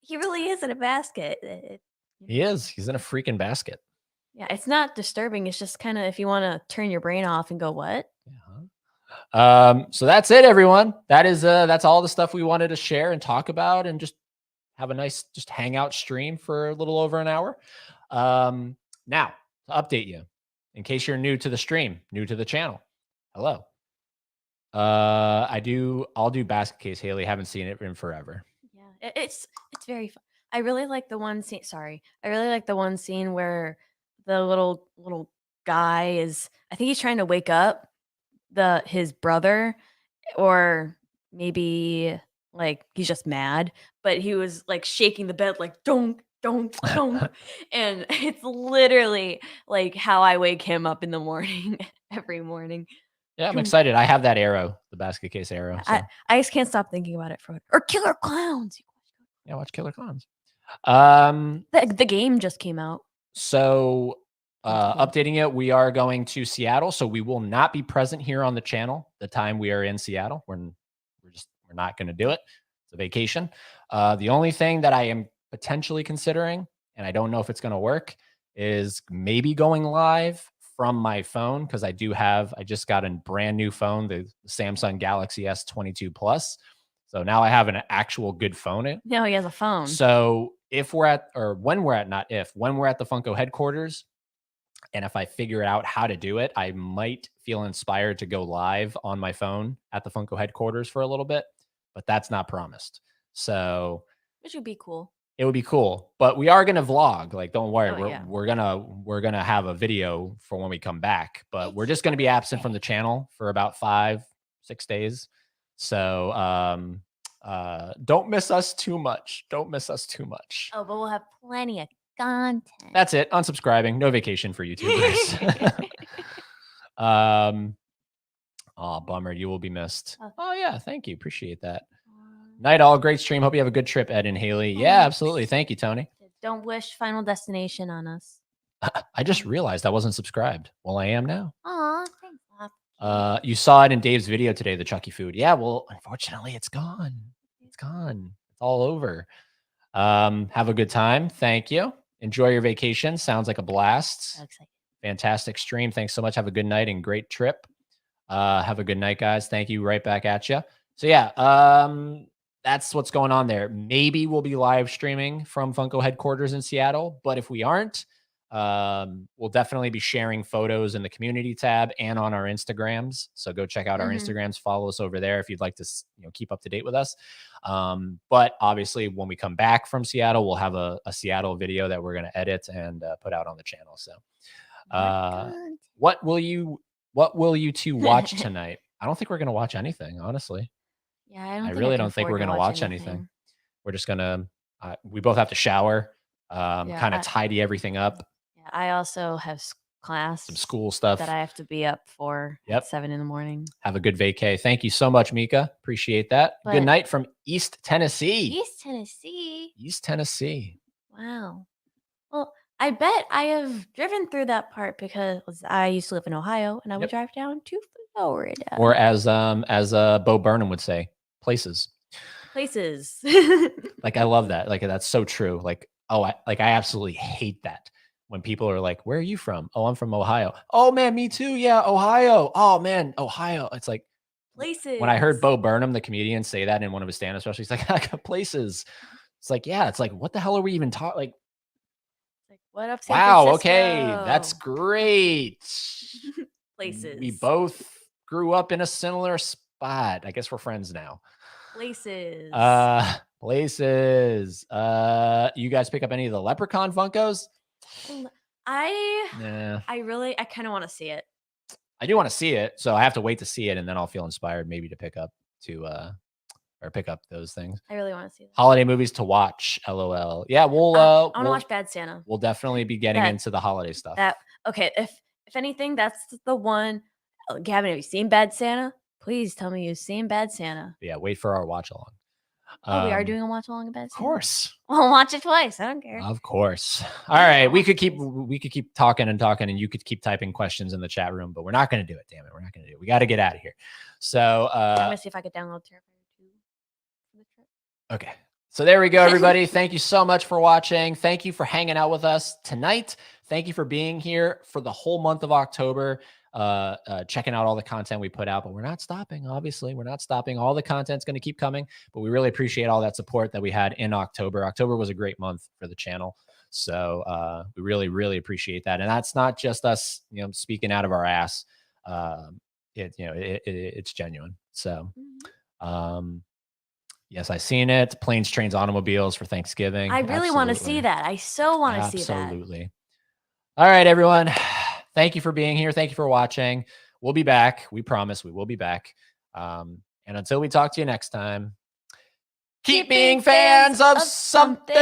He really is in a basket. He is. He's in a freaking basket. Yeah, it's not disturbing. It's just kind of if you want to turn your brain off and go, what? So that's it, everyone. That's all the stuff we wanted to share and talk about and just have a nice just hangout stream for a little over an hour. Now to update you, in case you're new to the stream, new to the channel. Hello. I'll do Basket Case, Haley. Haven't seen it in forever. Yeah, it's very fun. I really like the one scene. Sorry, I really like the one scene where the little guy is. I think he's trying to wake up his brother, or maybe like he's just mad. But he was like shaking the bed like don't. And it's literally like how I wake him up in the morning every morning. Yeah, I'm excited. I have that arrow, the Basket Case arrow. So. I just can't stop thinking about it. Or Killer Clowns. Yeah, watch Killer Clowns. The game just came out. So updating it, we are going to Seattle. So we will not be present here on the channel the time we are in Seattle. We're not going to do it. It's a vacation. The only thing that I am potentially considering, and I don't know if it's going to work, is maybe going live from my phone, because I just got a brand new phone, the Samsung Galaxy S22 Plus. So now I have an actual good phone. No, he has a phone. So when we're at the Funko headquarters, and if I figure out how to do it, I might feel inspired to go live on my phone at the Funko headquarters for a little bit, but that's not promised. So which would be cool. It would be cool, but we are going to vlog. Like, don't worry. Oh, we're going to have a video for when we come back, but we're just going to be absent from the channel for about 5-6 days. So, don't miss us too much. Don't miss us too much. Oh, but we'll have plenty of content. That's it. Unsubscribing. No vacation for YouTubers. Oh, bummer. You will be missed. Oh yeah. Thank you. Appreciate that. Night all. Great stream. Hope you have a good trip, Ed and Haley. Yeah, absolutely. Thank you, Tony. Don't wish Final Destination on us. I just realized I wasn't subscribed. Well, I am now. Aw, thanks. You saw it in Dave's video today, the Chucky food. Yeah, well, unfortunately, it's gone. It's gone. It's all over. Have a good time. Thank you. Enjoy your vacation. Sounds like a blast. Okay. Fantastic stream. Thanks so much. Have a good night and great trip. Have a good night, guys. Thank you. Right back at you. So yeah, that's what's going on there. Maybe we'll be live streaming from Funko headquarters in Seattle, but if we aren't, we'll definitely be sharing photos in the community tab and on our Instagrams. So go check out our Instagrams, follow us over there if you'd like to, keep up to date with us. But obviously when we come back from Seattle, we'll have a Seattle video that we're going to edit and put out on the channel. So, what will you two watch tonight? I don't think we're going to watch anything, honestly. Yeah, I really don't think we're going to watch anything. We're just going to, we both have to shower, kind of tidy everything up. Yeah, I also have class, some school stuff that I have to be up for at 7 in the morning. Have a good vacay. Thank you so much, Mika. Appreciate that. Good night from East Tennessee. East Tennessee. Wow. Well, I bet I have driven through that part because I used to live in Ohio and I would drive down to Florida. Or as Bo Burnham would say, places. Like, I love that. Like, that's so true. Like, I absolutely hate that when people are like, where are you from? Oh, I'm from Ohio. Oh man, me too. Yeah. Ohio. Oh man, Ohio. It's like places. When I heard Bo Burnham, the comedian, say that in one of his stand-up specials, he's like, I got places. It's like, yeah, it's like, what the hell are we even talking? Like, what up? Wow. Okay. That's great. Places. We both grew up in a similar spot. I guess we're friends now. Places. Places. You guys pick up any of the Leprechaun Funkos? I kind of want to see it. I do want to see it, so I have to wait to see it, and then I'll feel inspired maybe to pick up those things. I really want to see that. Holiday movies to watch. LOL. Yeah, I want to watch Bad Santa. We'll definitely be getting into the holiday stuff. Okay. If anything, that's the one. Oh, Gavin, have you seen Bad Santa? Please tell me you've seen Bad Santa. Yeah, wait for our watch along. Oh, we are doing a watch along of Bad Santa. Of course. We'll watch it twice. I don't care. Of course. All right, we could keep talking, and you could keep typing questions in the chat room, but we're not going to do it. Damn it, we're not going to do it. We got to get out of here. So I'm gonna see if I could download Terrifier 2 for the trip. Okay. So there we go, everybody. Thank you so much for watching. Thank you for hanging out with us tonight. Thank you for being here for the whole month of October, checking out all the content we put out. But we're not stopping, obviously. We're not stopping. All the content's going to keep coming. But we really appreciate all that support that we had in October. October was a great month for the channel. So we really, really appreciate that. And that's not just us, speaking out of our ass. It's genuine. So yes, I've seen it. Planes, Trains, Automobiles for Thanksgiving. I really want to see that. I so want to see that. Absolutely. All right, everyone. Thank you for being here. Thank you for watching. We'll be back. We promise we will be back. And until we talk to you next time, keep being fans of something.